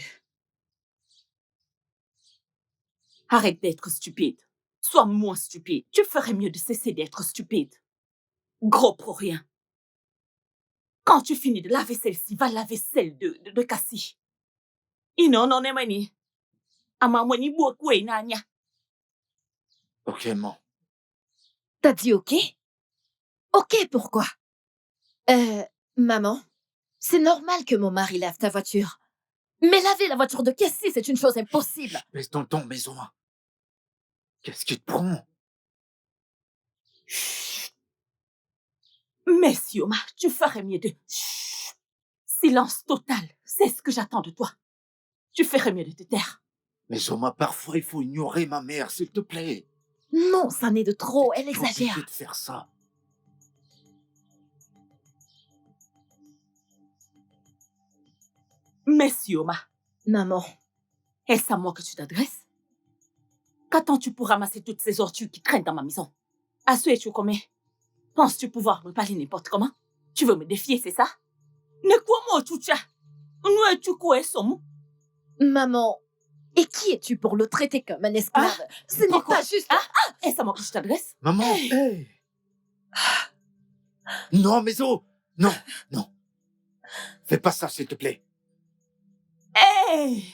Arrête d'être stupide. Sois moins stupide. Tu ferais mieux de cesser d'être stupide. Gros pour rien. Quand tu finis de laver celle-ci, va laver celle de Cassie. Non, mani. Amamani beaucoup nanya. Ok, maman. T'as dit ok? Ok, pourquoi? Maman, c'est normal que mon mari lave ta voiture. Mais laver la voiture de Cassie, c'est une chose impossible. Baisse ton ton, maison. Qu'est-ce qui te prend? Mais Sioma, tu ferais mieux de... Chut. Silence total. C'est ce que j'attends de toi. Tu ferais mieux de te taire. Maison, parfois il faut ignorer ma mère, s'il te plaît. Non, ça n'est de trop, elle Tu es obligé exagère. de faire ça. Monsieur Oma, Maman, est-ce à moi que tu t'adresses? Qu'attends-tu pour ramasser toutes ces ordures qui traînent dans ma maison? À ce es-tu combien? Penses-tu pouvoir me parler n'importe comment? Tu veux me défier, c'est ça? Ne quoi moi tout ça? Nous es-tu quoi somme? maman, et qui es-tu pour le traiter comme un esclave? Ce n'est Pourquoi? pas juste. Est-ce à moi que je t'adresse? Maman! Hey! Non, Méso! Non, non. Fais pas ça, s'il te plaît. Hey!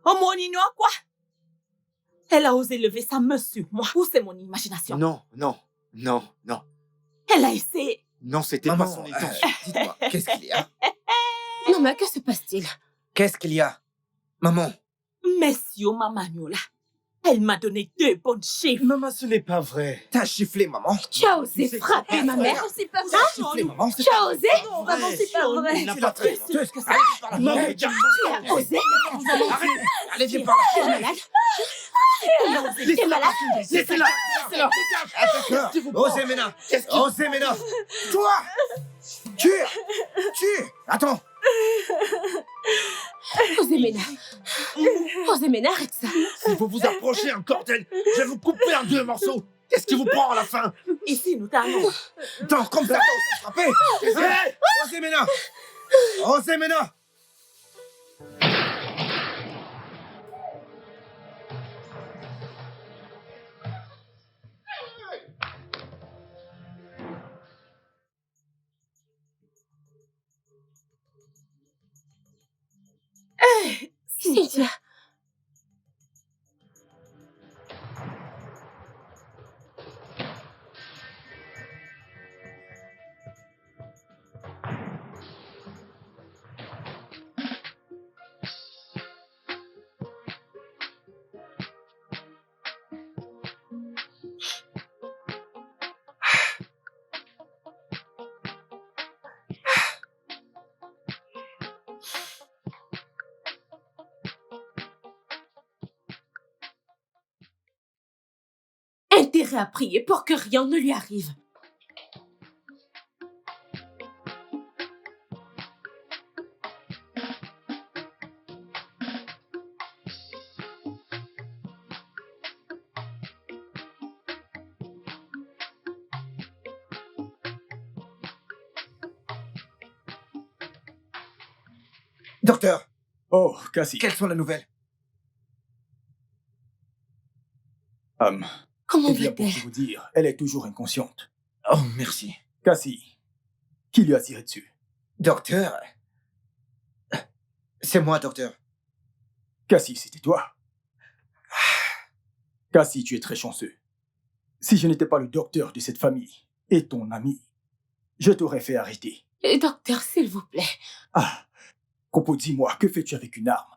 Oh mon igno quoi? Elle a osé lever sa main sur moi. Ou c'est mon imagination? Non, non, non, non. Elle a essayé. Non, c'était pas Maman, son intention. dites-moi, qu'est-ce qu'il y a? Non, mais que se passe-t-il? Qu'est-ce qu'il y a? Maman, Monsieur Mamagnola, elle m'a donné 2 bonnes chiffres. Maman, ce n'est pas vrai. t'as chifflé, maman? Tu as osé C'est frapper pas ma vrai. mère? C'est pas T'as vrai. giflé, maman? Tu as osé? Maman, c'est pas vrai. Il n'a pas fait. Maman, Hey, Tu as osé? Arrête! Allez, viens par là! T'es malade? T'es malade? laissez-la! Ah, d'accord! Osemena! Osemena! Toi! Tu! Attends! Osemena. Osemena, arrête ça. Si vous vous approchez encore d'elle, je vais vous couper en 2 morceaux. Qu'est-ce qui vous prend à la fin? Ici, nous t'allons. Attends, comme ça, t'as frappé! Hey! Osemena! Osemena! Cynthia. Intérêt à prier pour que rien ne lui arrive. Docteur, Oh, Cassie. quelles sont les nouvelles? Comment Eh bien, pour va-t-elle? tout vous dire, elle est toujours inconsciente. Oh, merci. Cassie, qui lui a tiré dessus? Docteur? C'est moi, docteur. Cassie, c'était toi. Cassie, tu es très chanceux. Si je n'étais pas le docteur de cette famille et ton ami, je t'aurais fait arrêter. Docteur, s'il vous plaît. Ah, Copo, dis-moi, que fais-tu avec une arme?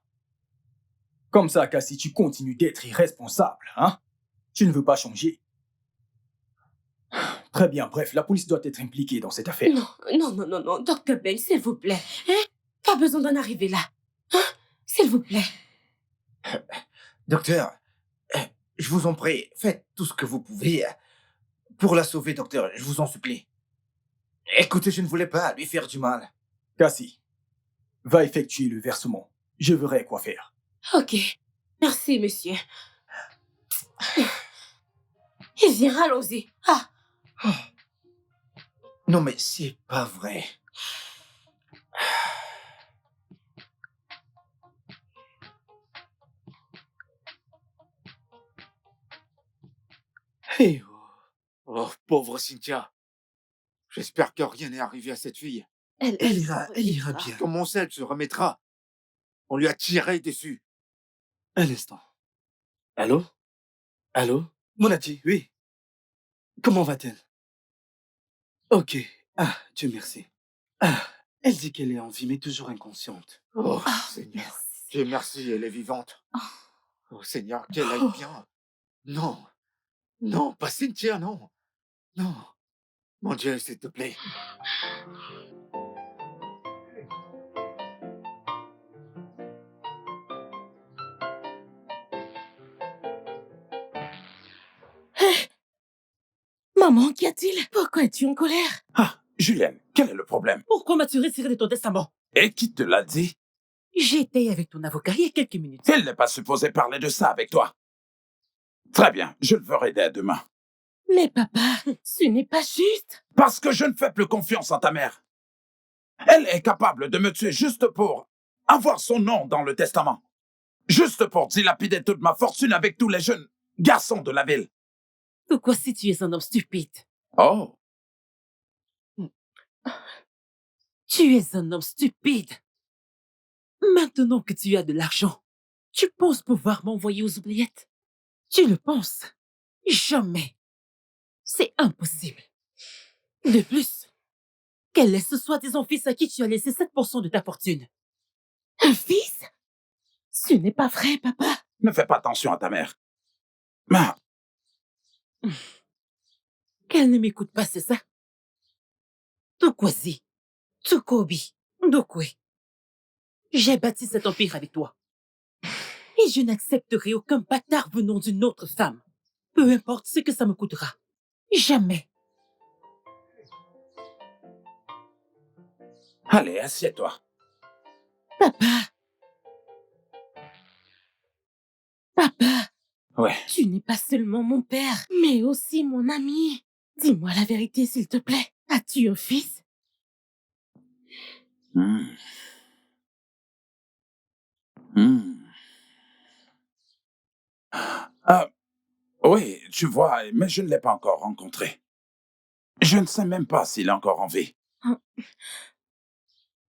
Comme ça, Cassie, tu continues d'être irresponsable, hein? Tu ne veux pas changer. Très bien, bref, la police doit être impliquée dans cette affaire. Non, Docteur Ben, s'il vous plaît. Hein? Pas besoin d'en arriver là. Hein? S'il vous plaît. Docteur, je vous en prie, faites tout ce que vous pouvez pour la sauver, docteur, je vous en supplie. Écoutez, je ne voulais pas lui faire du mal. Cassie, va effectuer le versement. Je verrai quoi faire. Ok. Merci, monsieur. Eh bien, allons-y. Ah, Non, mais c'est pas vrai. Hey, oh. Oh, pauvre Cynthia. J'espère que rien n'est arrivé à cette fille. Elle ira bien. Comment ça, elle se remettra? On lui a tiré dessus. Un instant. Allô? Allô? Monati, oui. Comment va-t-elle? Ok. Ah, Dieu merci. Ah, elle dit qu'elle est en vie, mais toujours inconsciente. Oh, Seigneur. Dieu merci, elle est vivante. Oh, Seigneur, qu'elle aille bien. Non. Non, pas Cynthia, non. Non. Mon Dieu, s'il te plaît. Maman, qu'y a-t-il? Pourquoi es-tu en colère? Ah, Julienne, quel est le problème? Pourquoi m'as-tu retiré de ton testament? Et qui te l'a dit? J'étais avec ton avocat il y a quelques minutes. Il n'est pas supposé parler de ça avec toi. Très bien, je le ferai dès demain. Mais papa, ce n'est pas juste. Parce que je ne fais plus confiance en ta mère. Elle est capable de me tuer juste pour avoir son nom dans le testament. Juste pour dilapider toute ma fortune avec tous les jeunes garçons de la ville. Pourquoi si tu es un homme stupide? Oh, Tu es un homme stupide. Maintenant que tu as de l'argent, tu penses pouvoir m'envoyer aux oubliettes? Tu le penses? Jamais. C'est impossible. De plus, quel est ce soi-disant fils à qui tu as laissé 7% de ta fortune? Un fils? Ce n'est pas vrai, papa. ne fais pas attention à ta mère. Mais Qu'elle ne m'écoute pas, c'est ça? Tukwazi, Tukobi, Ndokwe. J'ai bâti cet empire avec toi. Et je n'accepterai aucun bâtard venant d'une autre femme. Peu importe ce que ça me coûtera. Jamais. allez, assieds-toi. Papa. Papa, Ouais. tu n'es pas seulement mon père, mais aussi mon ami. Dis-moi la vérité, s'il te plaît. As-tu un fils? Hmm. Hmm. Ah, oui, tu vois, mais je ne l'ai pas encore rencontré. Je ne sais même pas s'il est encore en vie.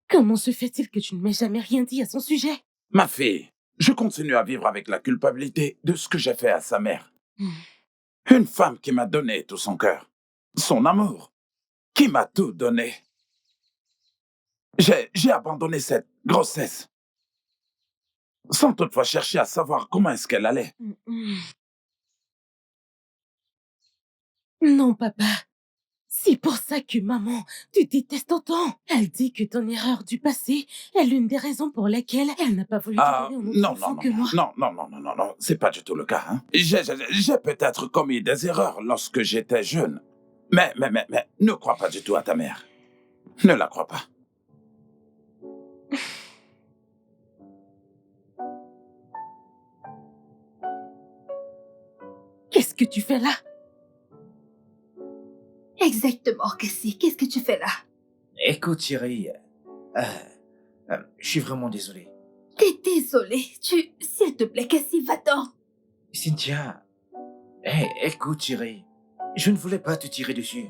Comment se fait-il que tu ne m'aies jamais rien dit à son sujet? Ma fille, je continue à vivre avec la culpabilité de ce que j'ai fait à sa mère. Une femme qui m'a donné tout son cœur, son amour, qui m'a tout donné. J'ai abandonné cette grossesse, sans toutefois chercher à savoir comment est-ce qu'elle allait. Non, papa. C'est pour ça que maman te déteste autant. Elle dit que ton erreur du passé est l'une des raisons pour lesquelles elle n'a pas voulu te Ah, donner un autre non, enfant non, que moi. non, c'est pas du tout le cas. Hein. J'ai peut-être commis des erreurs lorsque j'étais jeune, mais ne crois pas du tout à ta mère. Ne la crois pas. Qu'est-ce que tu fais là? Exactement, Cassie. Qu'est-ce que tu fais là? Écoute, chérie, je suis vraiment désolé. T'es désolé. S'il te plaît, Cassie, va-t'en. Cynthia, écoute, chérie, je ne voulais pas te tirer dessus.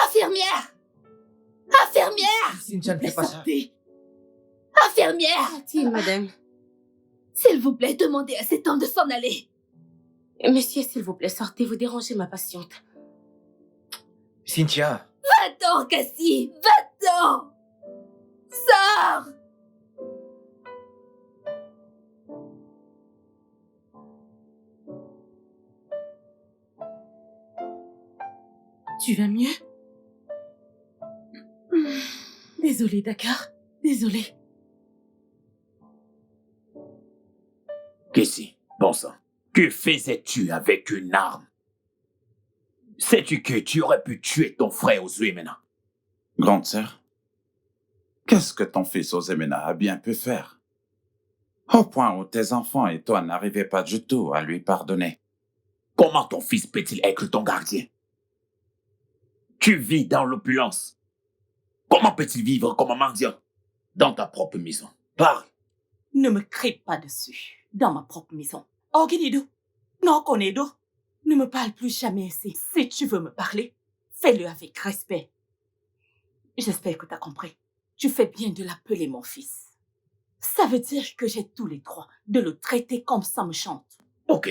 Infirmière! Infirmière! Cynthia, ne fais pas ça. Sortez. Infirmière! Dit, madame. S'il vous plaît, demandez à cet homme de s'en aller. Monsieur, s'il vous plaît, sortez, vous dérangez ma patiente. Cynthia, Va-t'en, Cassie! Va-t'en! Sors! Tu vas mieux? Désolée, d'accord? Désolée. Cassie, bon sang, que faisais-tu avec une arme? Sais-tu que tu aurais pu tuer ton frère Ozué maintenant? Grande sœur, qu'est-ce que ton fils Ozemena a bien pu faire? Au point où tes enfants et toi n'arrivaient pas du tout à lui pardonner. Comment ton fils peut-il être ton gardien? Tu vis dans l'opulence. Comment peut-il vivre comme un mendiant dans ta propre maison? Parle. Ne me crie pas dessus, dans ma propre maison. Oginido, non, Konedo, ne me parle plus jamais ainsi. Si tu veux me parler, fais-le avec respect. J'espère que tu as compris. Tu fais bien de l'appeler mon fils. Ça veut dire que j'ai tous les droits de le traiter comme ça me chante. Ok.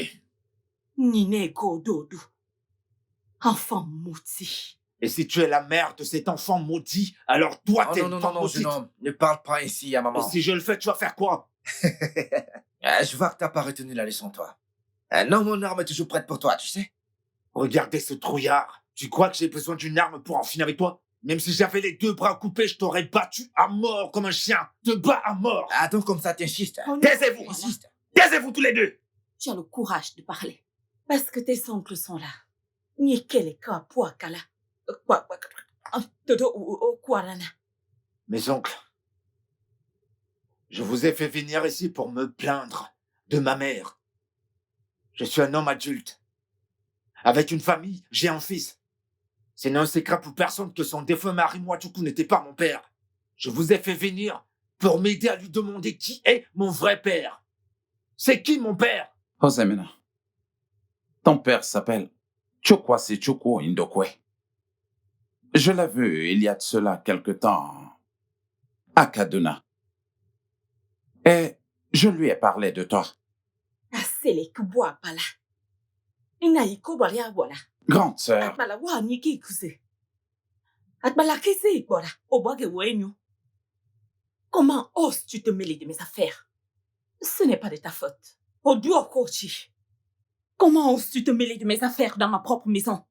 Ninego Dodo. Enfant maudit. Et si tu es la mère de cet enfant maudit, alors toi, oh, t'es non, une femme maudite. jeune homme, ne parle pas ainsi à Et maman. si je le fais, tu vas faire quoi? Je vois que t'as pas retenu la leçon, toi. Non, mon arme est toujours prête pour toi, tu sais. Regardez ce trouillard. Tu crois que j'ai besoin d'une arme pour en finir avec toi? Même si j'avais les 2 bras coupés, je t'aurais battu à mort comme un chien. Te bats à mort. Attends, comme ça, t'insistes. Oh non. Taisez-vous. Insiste. Taisez-vous tous les deux. Tu as le courage de parler. Parce que tes oncles sont là. Ni kele ka pua kala. Kwa todo o kwarana. Mes oncles, je vous ai fait venir ici pour me plaindre de ma mère. Je suis un homme adulte. Avec une famille, j'ai un fils. C'est un secret pour personne que son défunt mari Mwachukwu n'était pas mon père. Je vous ai fait venir pour m'aider à lui demander qui est mon vrai père. C'est qui mon père? Osemena, ton père s'appelle Chukwasi Chukwu Indokwe. Je l'ai vu il y a de cela quelque temps à Kaduna. Et je lui ai parlé de toi. Asele kubwa pala. Ina ikoba ya wala. Grande sœur, Atbala wa ni ki kuse. Atbala kese ikbora. Obwage wenyu. Comment oses-tu te mêler de mes affaires? Ce n'est pas de ta faute. Oduo Kochi. Comment oses-tu te mêler de mes affaires dans ma propre maison?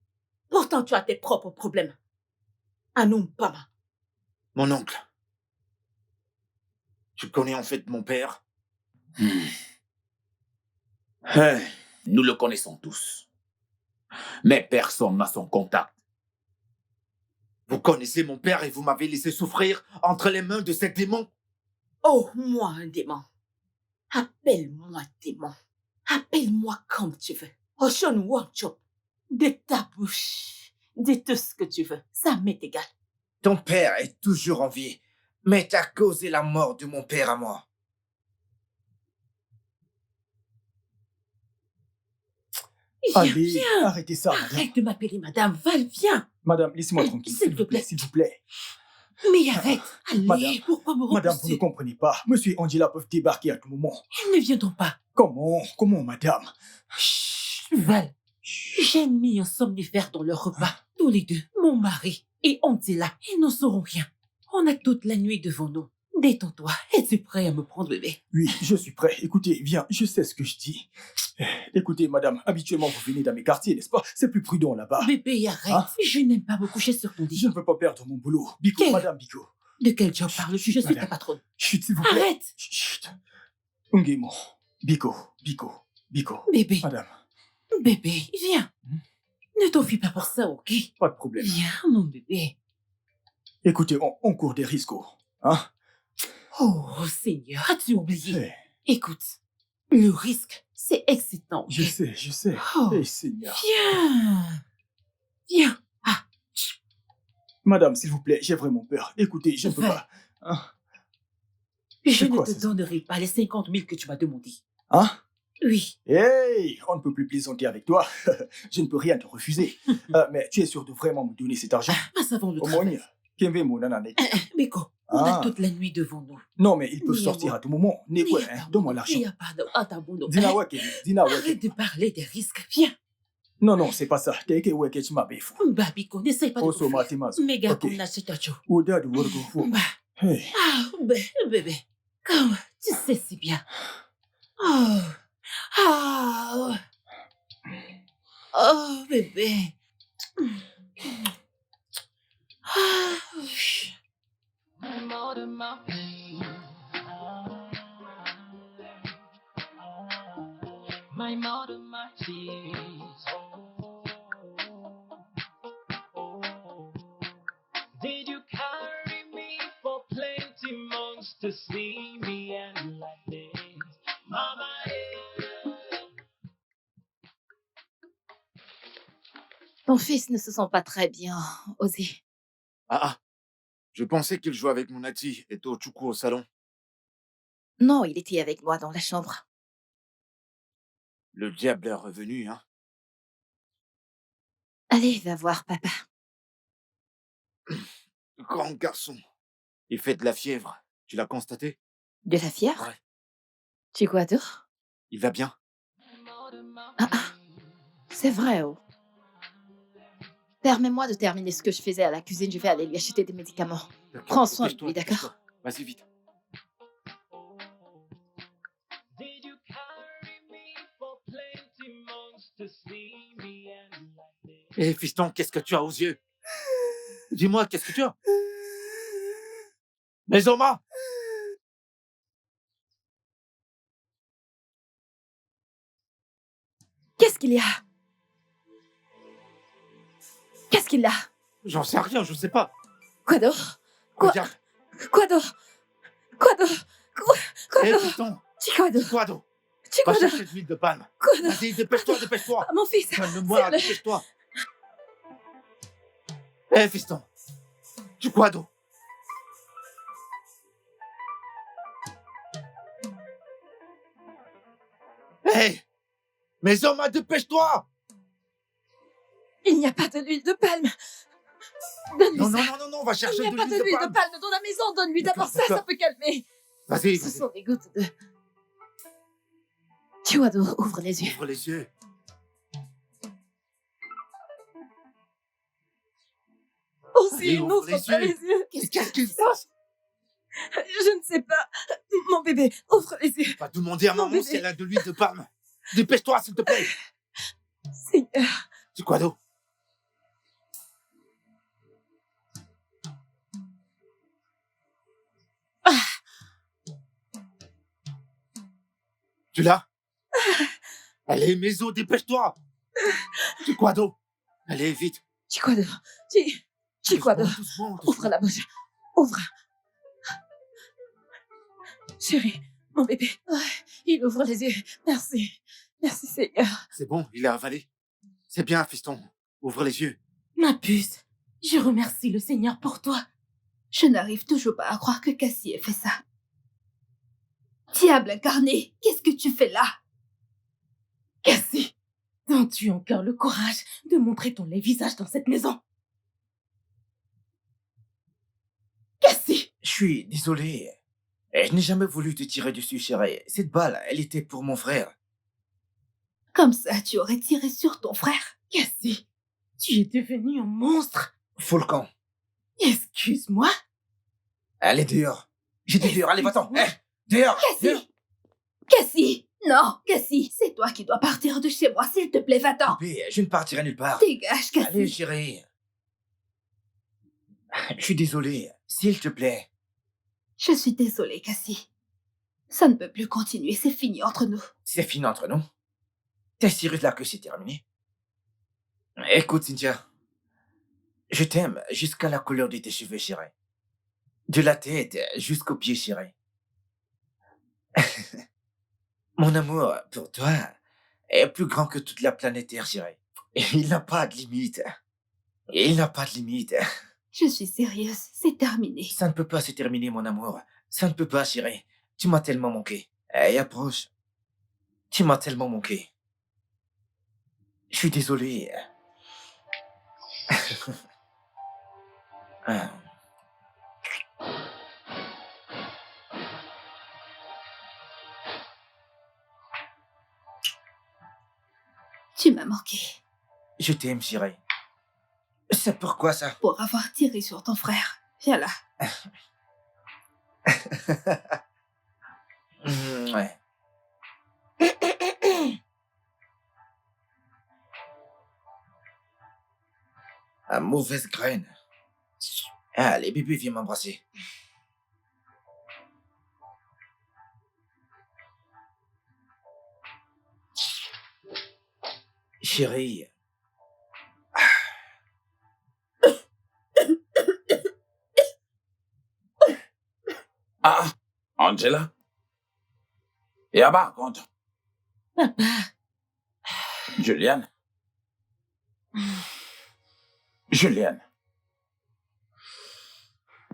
Pourtant, tu as tes propres problèmes. Anoum Pama. Mon oncle, tu connais en fait mon père? Nous le connaissons tous. Mais personne n'a son contact. Vous connaissez mon père et vous m'avez laissé souffrir entre les mains de ces démons? Oh, moi un démon. Appelle-moi démon. Appelle-moi comme tu veux. Oshon Wanchop. De ta bouche. Dis tout ce que tu veux. Ça m'est égal. Ton père est toujours en vie, mais t'as causé la mort de mon père à moi. Allez, Viens. arrêtez ça, madame. Arrête de m'appeler Madame Val, viens. Madame, laissez-moi tranquille, S'il te plaît. s'il vous plaît. Mais arrête. Allez, Madame, pourquoi me Madame, vous ne repousser? comprenez pas. Monsieur et Angela peuvent débarquer à tout moment. Ils ne viendront pas. Comment, madame? Chut, Val. J'ai mis un somnifère dans leur repas. Tous les deux, mon mari et Angela. Ils n'en sauront rien. On a toute la nuit devant nous. Détends-toi. Es-tu prêt à me prendre, bébé? Oui, je suis prêt. Écoutez, viens, je sais ce que je dis. Écoutez, madame, habituellement, vous venez dans mes quartiers, n'est-ce pas? C'est plus prudent là-bas. Bébé, arrête. Hein? Je n'aime pas me coucher sur ton lit. Je ne veux pas perdre mon boulot. Biko, Quel- madame Biko. De quel job parles-tu? Je suis Madame. ta patronne. Chut, s'il vous plaît. Arrête. Chut. Ngemo. Biko. Bébé, Madame, bébé, viens. Ne t'enfuis pas pour ça, ok? pas de problème. Viens, mon bébé. Écoutez, on court des risques. Hein? Oh, Seigneur, as-tu oublié? Eh, Écoute, le risque, c'est excitant. ok? je sais. Oh, Eh, Seigneur. viens. Madame, s'il vous plaît, j'ai vraiment peur. Écoutez, je ne peux Enfin. pas. Hein? Je C'est ne quoi, te c'est ça? donnerai pas les 50 000 que tu m'as demandé. Hein? Oui. Hey, on ne peut plus plaisanter avec toi. Je ne peux rien te refuser. Mais tu es sûr de vraiment me donner cet argent? Passe avant le Au moins, travail. Kembe Monanane. Biko, on a Ah. toute la nuit devant nous. Non, mais ils peuvent Ni sortir moi. à tout moment. N'est quoi, Ni hein? à ta Donne-moi bono, l'argent. ni à pas de- à ta bono. Dina wake, dina wake. Arrête de parler des risques. Viens. Non, c'est pas ça. Teke wake tu m'as béfou. Bah, Biko, n'essaye pas de Oso t'enfuir. matimazo. Méga Ok. comme la chetacho. Oda de worgo fo. Bah, Hey. bébé, comme tu sais si bien. Oh, bébé. I'm out of my pain. I'm out of my tears. Did you carry me for plenty months to see me end like this? Mama, Ton fils ne se sent pas très bien, Ozzy. Ah, je pensais qu'il jouait avec mon Ati et Tochukwu au salon. Non, il était avec moi dans la chambre. Le diable est revenu, hein. Allez, va voir papa. Grand garçon. Il fait de la fièvre. Tu l'as constaté? De la fièvre? Ouais. Tu quoi d'autre? Il va bien. Ah, c'est vrai, oh. Permets-moi de terminer ce que je faisais à la cuisine. Je vais aller lui acheter des médicaments. D'accord, Prends soin de dépêche-toi, lui, d'accord? dépêche-toi. Vas-y, vite. did you carry me for plenty months to see me end like this? Eh, fiston, qu'est-ce que tu as aux yeux? Dis-moi, qu'est-ce que tu as? Mais Oma! Qu'est-ce qu'il y a? qu'il a? J'en sais rien, je sais pas. Quoi d'autre? Quoi? Regarde. Quoi d'autre? Quoi d'autre? Quoi Hé, d'autre? fiston. Chiquado. Chiquado. Va Chiquado. chercher de l'huile de palme. Quoi d'autre? Vas-y, dépêche-toi, dépêche-toi. Mon fils. Donne-le-moi, c'est le- dépêche-toi. Hé, fiston. Chiquado. Hé, mes hommes, dépêche-toi. Il n'y a pas de l'huile de palme. Donne-lui Non, ça. non, non, non, non, on va chercher Il n'y a de pas de l'huile de l'huile de palme. palme dans la maison. Donne-lui d'abord ça, D'accord. ça peut calmer. Vas-y, Ce vas-y. sont des gouttes de... Chiquado, ouvre les yeux. Ouvre les yeux. Oh, Allez, s'il ouvre n'ouvre les pas yeux. les yeux. Qu'est-ce qui se passe? Je ne sais pas. Mon bébé, ouvre les yeux. Va demander à Mon maman bébé. si elle a de l'huile de palme. Dépêche-toi, s'il te plaît. Seigneur. Chiquado. Tu l'as? Allez, Méso, dépêche-toi. Chiquado. Allez, vite. Chiquado. Chiquado. Doucement, doucement, doucement. Ouvre la bouche. Ouvre. Chérie, mon bébé. Il ouvre les yeux. Merci. Merci, Seigneur. C'est bon, il a avalé. C'est bien, fiston. Ouvre les yeux. Ma puce, je remercie le Seigneur pour toi. Je n'arrive toujours pas à croire que Cassie ait fait ça. Diable incarné, qu'est-ce que tu fais là? Cassie, as-tu encore le courage de montrer ton laid visage dans cette maison? Cassie! Je suis désolé. Je n'ai jamais voulu te tirer dessus, chérie. Cette balle, elle était pour mon frère. Comme ça, tu aurais tiré sur ton frère. Cassie, tu es devenu un monstre. Volcan. Excuse-moi. Allez dehors. J'ai dit dehors, allez, va-t'en. Dehors. Dehors. Cassie! Cassie! Non, Cassie, c'est toi qui dois partir de chez moi, s'il te plaît, va-t'en. Bébé, je ne partirai nulle part. Dégage, Cassie. Allez, chérie. Je suis désolé. S'il te plaît. Je suis désolée, Cassie. Ça ne peut plus continuer, c'est fini entre nous. C'est fini entre nous. T'es sérieuse là que c'est terminé? Écoute, Cynthia. Je t'aime jusqu'à la couleur de tes cheveux, chérie. De la tête jusqu'aux pieds, chérie. Mon amour pour toi est plus grand que toute la planète Terre, chérie. Et il n'a pas de limite. Il n'a pas de limite. Je suis sérieuse, c'est terminé. Ça ne peut pas se terminer, mon amour. Ça ne peut pas, chérie. Tu m'as tellement manqué. Hey, approche. Tu m'as tellement manqué. Je suis désolé. Ah. Tu m'as manqué. Je t'aime, chérie. C'est pourquoi ça? Pour avoir tiré sur ton frère. Viens là. Ouais. Ah, mauvaise graine. Ah, les bébés viennent m'embrasser. Chérie. Ah, Angela? Et par contre, Papa, Juliane? Juliane,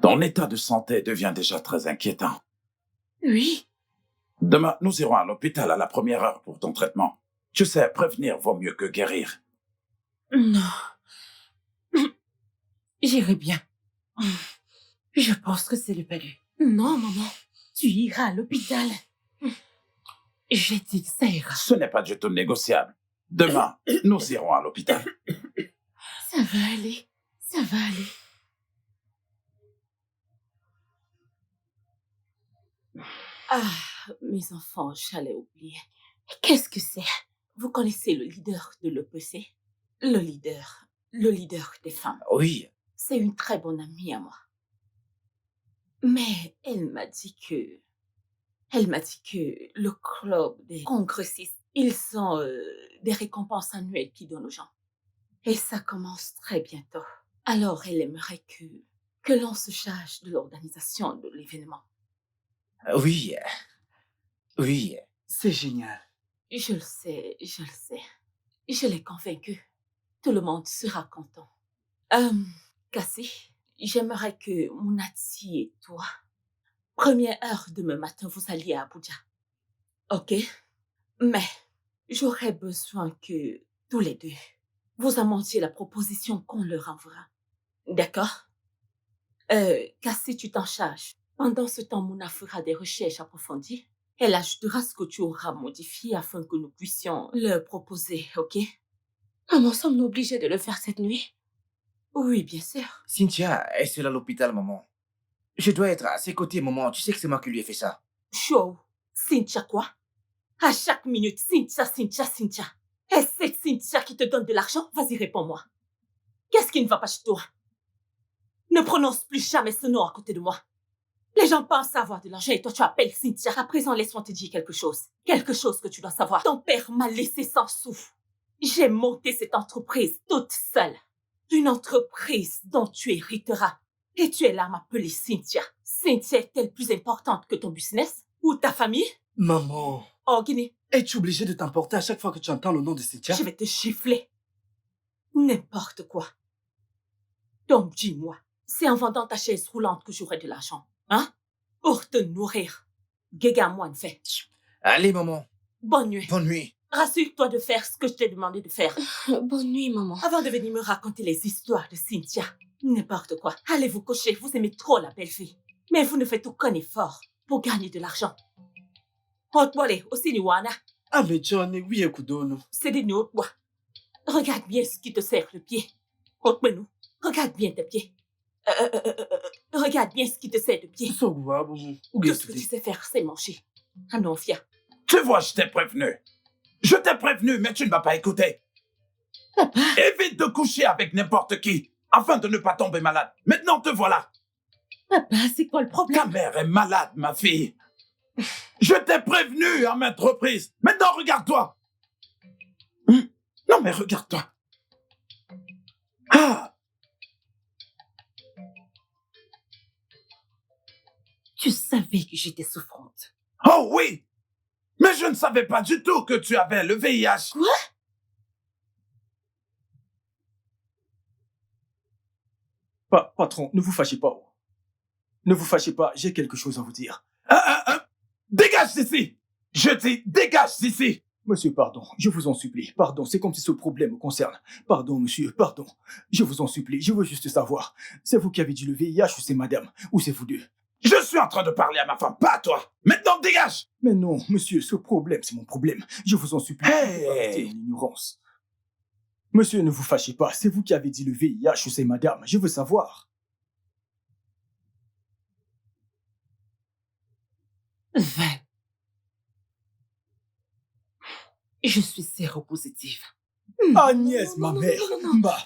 ton état de santé devient déjà très inquiétant. oui, Demain, nous irons à l'hôpital à la première heure pour ton traitement. Tu sais, prévenir vaut mieux que guérir. non. J'irai bien. Je pense que c'est le palu. Non, maman, tu iras à l'hôpital. J'ai dit que ça ira. Ce n'est pas du tout négociable. Demain, nous irons à l'hôpital. Ça va aller, ça va aller. Ah, mes enfants, j'allais oublier. Qu'est-ce que c'est? Vous connaissez le leader de l'EPC? Le leader des femmes. Oui. C'est une très bonne amie à moi. Mais elle m'a dit que le club des congressistes, ils ont des récompenses annuelles qu'ils donnent aux gens. Et ça commence très bientôt. Alors, elle aimerait que l'on se charge de l'organisation de l'événement. Oui, oui. C'est génial. Je le sais, je le sais. Je l'ai convaincu. Tout le monde sera content. Cassie, j'aimerais que Mounati et toi, première heure demain matin, vous alliez à Abuja. Ok? Mais j'aurais besoin que tous les deux, vous amendiez la proposition qu'on leur enverra. D'accord? Cassie, tu t'en charges. Pendant ce temps, Mouna fera des recherches approfondies. Elle ajoutera ce que tu auras modifié afin que nous puissions leur proposer, ok? Maman, sommes-nous obligés de le faire cette nuit? Oui, bien sûr. Cynthia est seule à l'hôpital, maman. Je dois être à ses côtés, maman. Tu sais que c'est moi qui lui ai fait ça. Show. Cynthia quoi? À chaque minute, Cynthia, Cynthia, Cynthia. Est-ce cette Cynthia qui te donne de l'argent? Vas-y, réponds-moi. Qu'est-ce qui ne va pas chez toi? Ne prononce plus jamais ce nom à côté de moi. Les gens pensent avoir de l'argent et toi tu appelles Cynthia. À présent, laisse-moi te dire quelque chose. Quelque chose que tu dois savoir. Ton père m'a laissé sans sou. J'ai monté cette entreprise toute seule. Une entreprise dont tu hériteras. Et tu es là à m'appeler Cynthia. Cynthia est-elle plus importante que ton business? Ou ta famille? Maman, Oh, Guinée, es-tu obligée de t'emporter à chaque fois que tu entends le nom de Cynthia? je vais te gifler. N'importe quoi. Donc dis-moi, c'est en vendant ta chaise roulante que j'aurai de l'argent, hein? Pour te nourrir. Guéga-moi, fait. Allez, maman. Bonne nuit. Bonne nuit. Rassure-toi de faire ce que je t'ai demandé de faire. Bonne nuit, maman. Avant de venir me raconter les histoires de Cynthia. N'importe quoi. Allez vous coucher, vous aimez trop la belle fille. Mais vous ne faites aucun effort pour gagner de l'argent. Otwale, aussi Niwana. Ah, mais Johnny, oui, écoute-nous. C'est des notes, moi. Regarde bien ce qui te serre le pied. Otwenu, regarde bien tes pieds. Regarde bien ce qui te sert de pied. Tout ce que tu sais faire, c'est manger. Ah non, Fia. Tu vois, je t'ai prévenu. Je t'ai prévenu, mais tu ne m'as pas écouté. Papa. Évite de coucher avec n'importe qui, afin de ne pas tomber malade. Maintenant, te voilà. Papa, c'est quoi le problème? Ta mère est malade, ma fille. Je t'ai prévenu à maintes reprises. Maintenant, regarde-toi. Non, mais regarde-toi. Ah. Tu savais que j'étais souffrante. Oh oui. Mais je ne savais pas du tout que tu avais le VIH. Quoi? Patron, ne vous fâchez pas. Ne vous fâchez pas, j'ai quelque chose à vous dire. Dégage d'ici! Je dis, dégage d'ici! Monsieur, pardon, je vous en supplie. Pardon, c'est comme si ce problème me concerne. Pardon, monsieur, pardon. Je vous en supplie, je veux juste savoir. C'est vous qui avez dit le VIH ou c'est madame? Ou c'est vous deux? Je suis en train de parler à ma femme, pas à toi. Maintenant, dégage! Mais non, monsieur, ce problème, c'est mon problème. Je vous en supplie, Hey! arrêtez mon ignorance. Monsieur, ne vous fâchez pas, c'est vous qui avez dit le VIH ou c'est madame? Je veux savoir. 20. Je suis séropositive. Agnès, ma mère. Mba.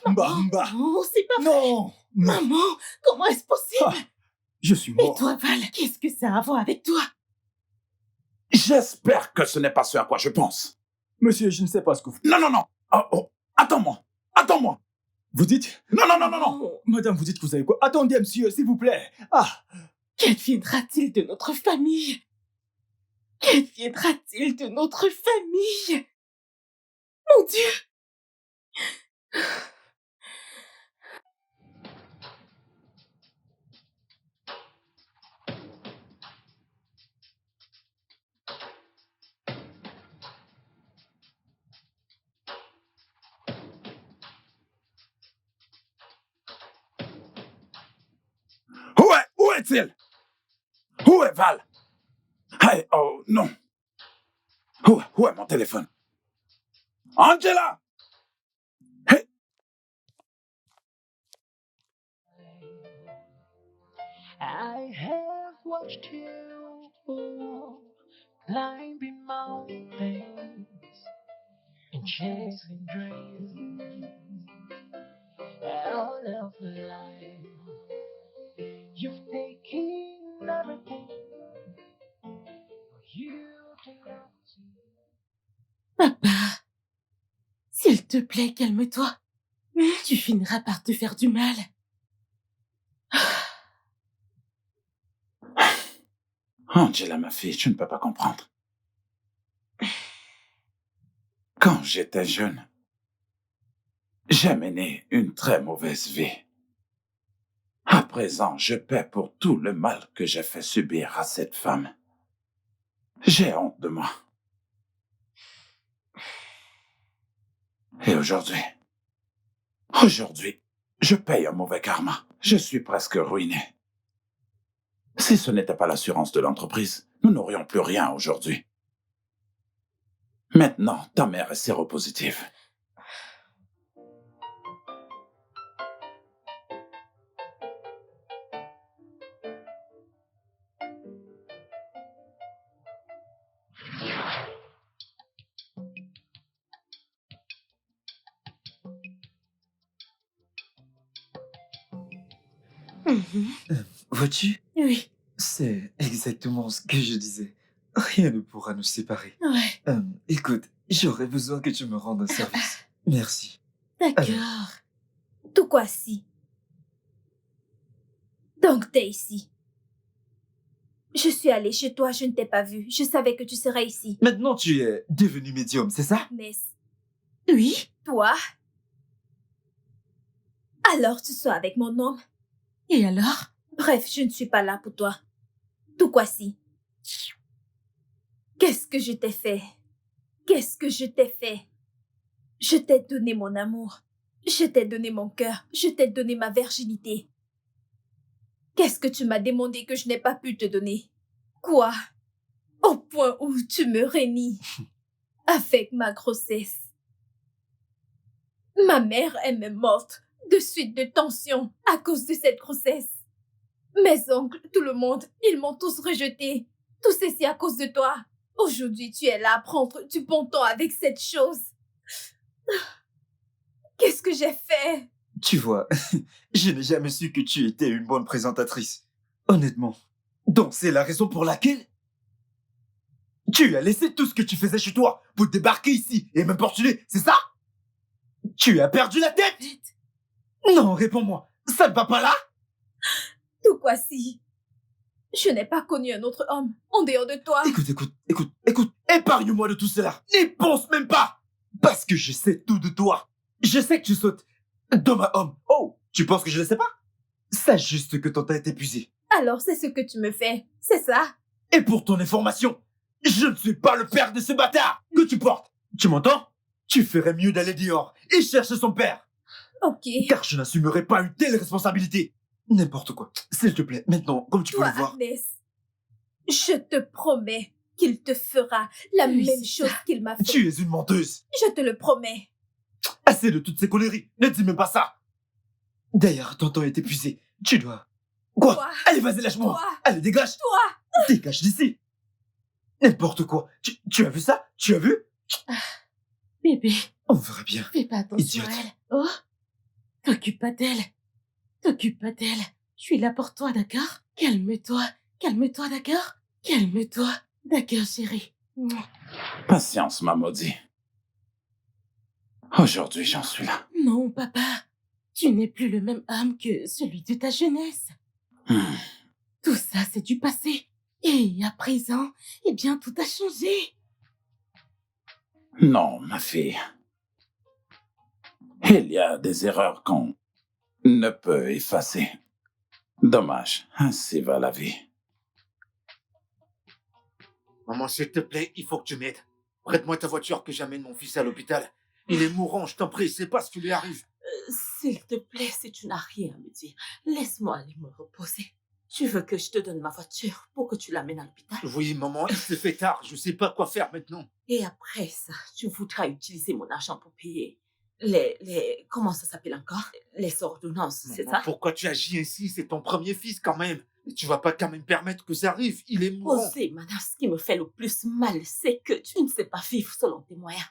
Non, c'est pas vrai. Non. Maman, comment est-ce possible? Je suis mort. Et toi, Val, qu'est-ce que ça a à voir avec toi? J'espère que ce n'est pas ce à quoi je pense. Monsieur, je ne sais pas ce que vous... Non. Oh. Attends-moi. Vous dites? Non. Madame, vous dites que vous avez quoi? Attendez, monsieur, s'il vous plaît. Ah. Qu'adviendra-t-il de notre famille? Qu'adviendra-t-il de notre famille? Mon Dieu! Où est-il? Où est Val? Hey, oh, non. Où est mon téléphone? Angela! Hey. I have watched you climbing mountains and chasing dreams. All of life, you've taken everything. You cannot see. Papa, s'il te plaît, calme-toi. Tu finiras par te faire du mal. Angela, ma fille, tu ne peux pas comprendre. Quand j'étais jeune, j'ai mené une très mauvaise vie. À présent, je paie pour tout le mal que j'ai fait subir à cette femme. J'ai honte de moi. Et aujourd'hui, je paye un mauvais karma. Je suis presque ruiné. Si ce n'était pas l'assurance de l'entreprise, nous n'aurions plus rien aujourd'hui. Maintenant, ta mère est séropositive. Vois-tu? Oui. C'est exactement ce que je disais. Rien ne pourra nous séparer. Ouais. Écoute, j'aurais besoin que tu me rendes un service. Merci. D'accord. Tout quoi si? Donc t'es ici. Je suis allée chez toi, je ne t'ai pas vu. Je savais que tu serais ici. Maintenant, tu es devenu médium, c'est ça? Mais Oui. toi? Alors tu sois avec mon homme? Et alors? Bref, je ne suis pas là pour toi. Tout quoi si? Qu'est-ce que je t'ai fait? Qu'est-ce que je t'ai fait? Je t'ai donné mon amour. Je t'ai donné mon cœur. Je t'ai donné ma virginité. Qu'est-ce que tu m'as demandé que je n'ai pas pu te donner? Quoi? Au point où tu me rénis avec ma grossesse. Ma mère est même morte de suite de tension à cause de cette grossesse. Mes oncles, tout le monde, ils m'ont tous rejeté. Tout ceci à cause de toi. Aujourd'hui, tu es là à prendre du bon temps avec cette chose. Qu'est-ce que j'ai fait? Tu vois, je n'ai jamais su que tu étais une bonne présentatrice. Honnêtement. Donc c'est la raison pour laquelle tu as laissé tout ce que tu faisais chez toi pour débarquer ici et m'importuner, c'est ça? Tu as perdu la tête? Non, réponds-moi. Ça ne va pas là? Tout quoi si? Je n'ai pas connu un autre homme en dehors de toi. Écoute. Épargne-moi de tout cela. N'y pense même pas. Parce que je sais tout de toi. Je sais que tu sautes d'homme à homme. Oh, tu penses que je ne sais pas? Sache juste que ton temps est épuisé. Alors c'est ce que tu me fais, c'est ça? Et pour ton information, je ne suis pas le père de ce bâtard que tu portes. Tu m'entends? Tu ferais mieux d'aller dehors et chercher son père. Ok. Car je n'assumerai pas une telle responsabilité. N'importe quoi. S'il te plaît, maintenant, comme tu peux Toi, le voir. Agnès, je te promets qu'il te fera la Oui, même c'est chose ça. qu'il m'a fait. Tu es une menteuse. Je te le promets. Assez de toutes ces conneries. Ne dis même pas ça. D'ailleurs, ton temps est épuisé. Tu dois... Quoi? Toi. Allez, vas-y, lâche-moi. Toi. Allez, dégage. Toi. Dégage d'ici. N'importe quoi. Tu as vu ça? Tu as vu? Bébé, On verra bien. fais pas attention Idiote. à elle. Oh, t'occupe pas d'elle. T'occupe pas d'elle. Je suis là pour toi, d'accord? Calme-toi. Calme-toi, d'accord? Calme-toi. D'accord, chérie. Patience, ma maudit. Aujourd'hui, j'en suis là. Non, papa. Tu n'es plus le même homme que celui de ta jeunesse. Tout ça, c'est du passé. Et à présent, eh bien, tout a changé. Non, ma fille. Il y a des erreurs qu'on ne peut effacer. Dommage, ainsi va la vie. Maman, s'il te plaît, il faut que tu m'aides. Prête-moi ta voiture que j'amène mon fils à l'hôpital. Il est mourant, je t'en prie, c'est pas ce qui lui arrive. S'il te plaît, si tu n'as rien à me dire, laisse-moi aller me reposer. Tu veux que je te donne ma voiture pour que tu l'amènes à l'hôpital? Oui, maman, il se fait tard, je sais pas quoi faire maintenant. Et après ça, tu voudras utiliser mon argent pour payer comment ça s'appelle encore? Les ordonnances, c'est Maman, ça? pourquoi tu agis ainsi? C'est ton premier fils quand même. Tu vas pas quand même permettre que ça arrive, il est mourant. Osez, madame, ce qui me fait le plus mal, c'est que tu ne sais pas vivre selon tes moyens.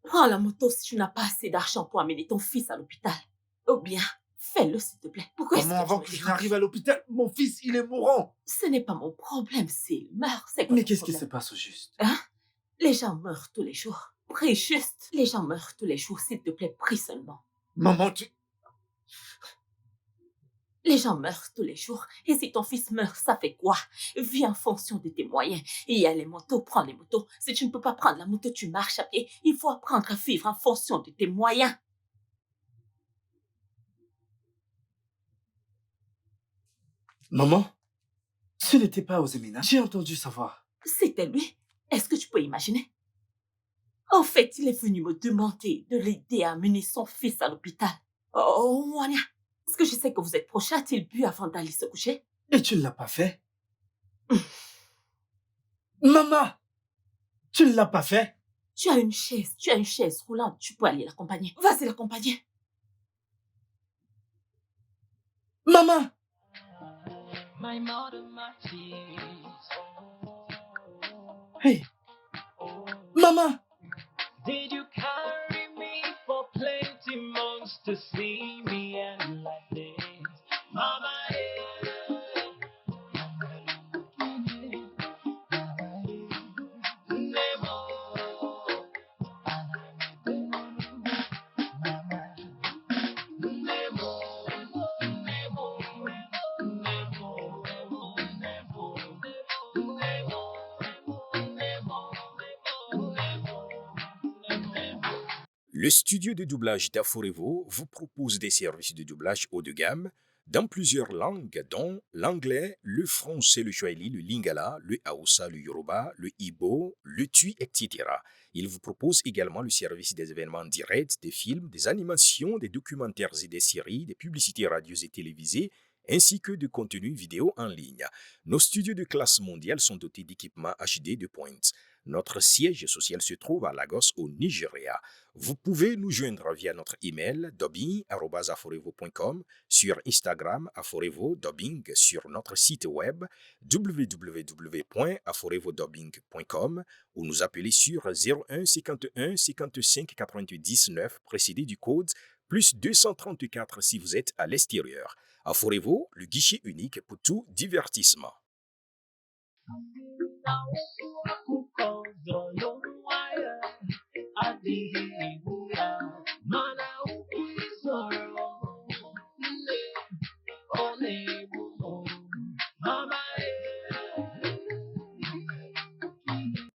Prends la moto si tu n'as pas assez d'argent pour amener ton fils à l'hôpital. Ou bien, fais-le s'il te plaît. Pourquoi est-ce Maman, que avant tu que me je déranges? n'arrive à l'hôpital, mon fils, il est mourant. Ce n'est pas mon problème s'il meurt, c'est Mais votre qu'est-ce qui problème. se passe au juste? Hein? Les gens meurent tous les jours. Prie juste. Les gens meurent tous les jours, s'il te plaît, prie seulement. Maman, tu... Les gens meurent tous les jours. Et si ton fils meurt, ça fait quoi? Vis en fonction de tes moyens. Il y a les motos, prends les motos. Si tu ne peux pas prendre la moto, tu marches à pied. Il faut apprendre à vivre en fonction de tes moyens. Maman, ce n'était pas Osemina. J'ai entendu savoir. C'était lui. Est-ce que tu peux imaginer? En fait, il est venu me demander de l'aider à amener son fils à l'hôpital. Oh, Moania, est-ce que je sais que vous êtes proche? A-t-il bu avant d'aller se coucher? Et tu ne l'as pas fait? Maman, tu ne l'as pas fait? Tu as une chaise roulante, tu peux aller l'accompagner. Vas-y l'accompagner. Maman! My mother, my tears. Hey! Maman! Did you carry me for plenty months to see me end like this? Mama, Le studio de doublage d'Aforevo vous propose des services de doublage haut de gamme dans plusieurs langues, dont l'anglais, le français, le swahili, le lingala, le hausa, le yoruba, le ibo, le tui, etc. Il vous propose également le service des événements directs, des films, des animations, des documentaires et des séries, des publicités radios et télévisées, ainsi que de contenus vidéo en ligne. Nos studios de classe mondiale sont dotés d'équipements HD de pointe. Notre siège social se trouve à Lagos, au Nigeria. Vous pouvez nous joindre via notre email dubbing@aforevo.com, sur Instagram aforevo-dubbing, sur notre site web www.aforevodubbing.com ou nous appeler sur 01 51 55 99 précédé du code plus 234 si vous êtes à l'extérieur. Aforevo, le guichet unique pour tout divertissement. I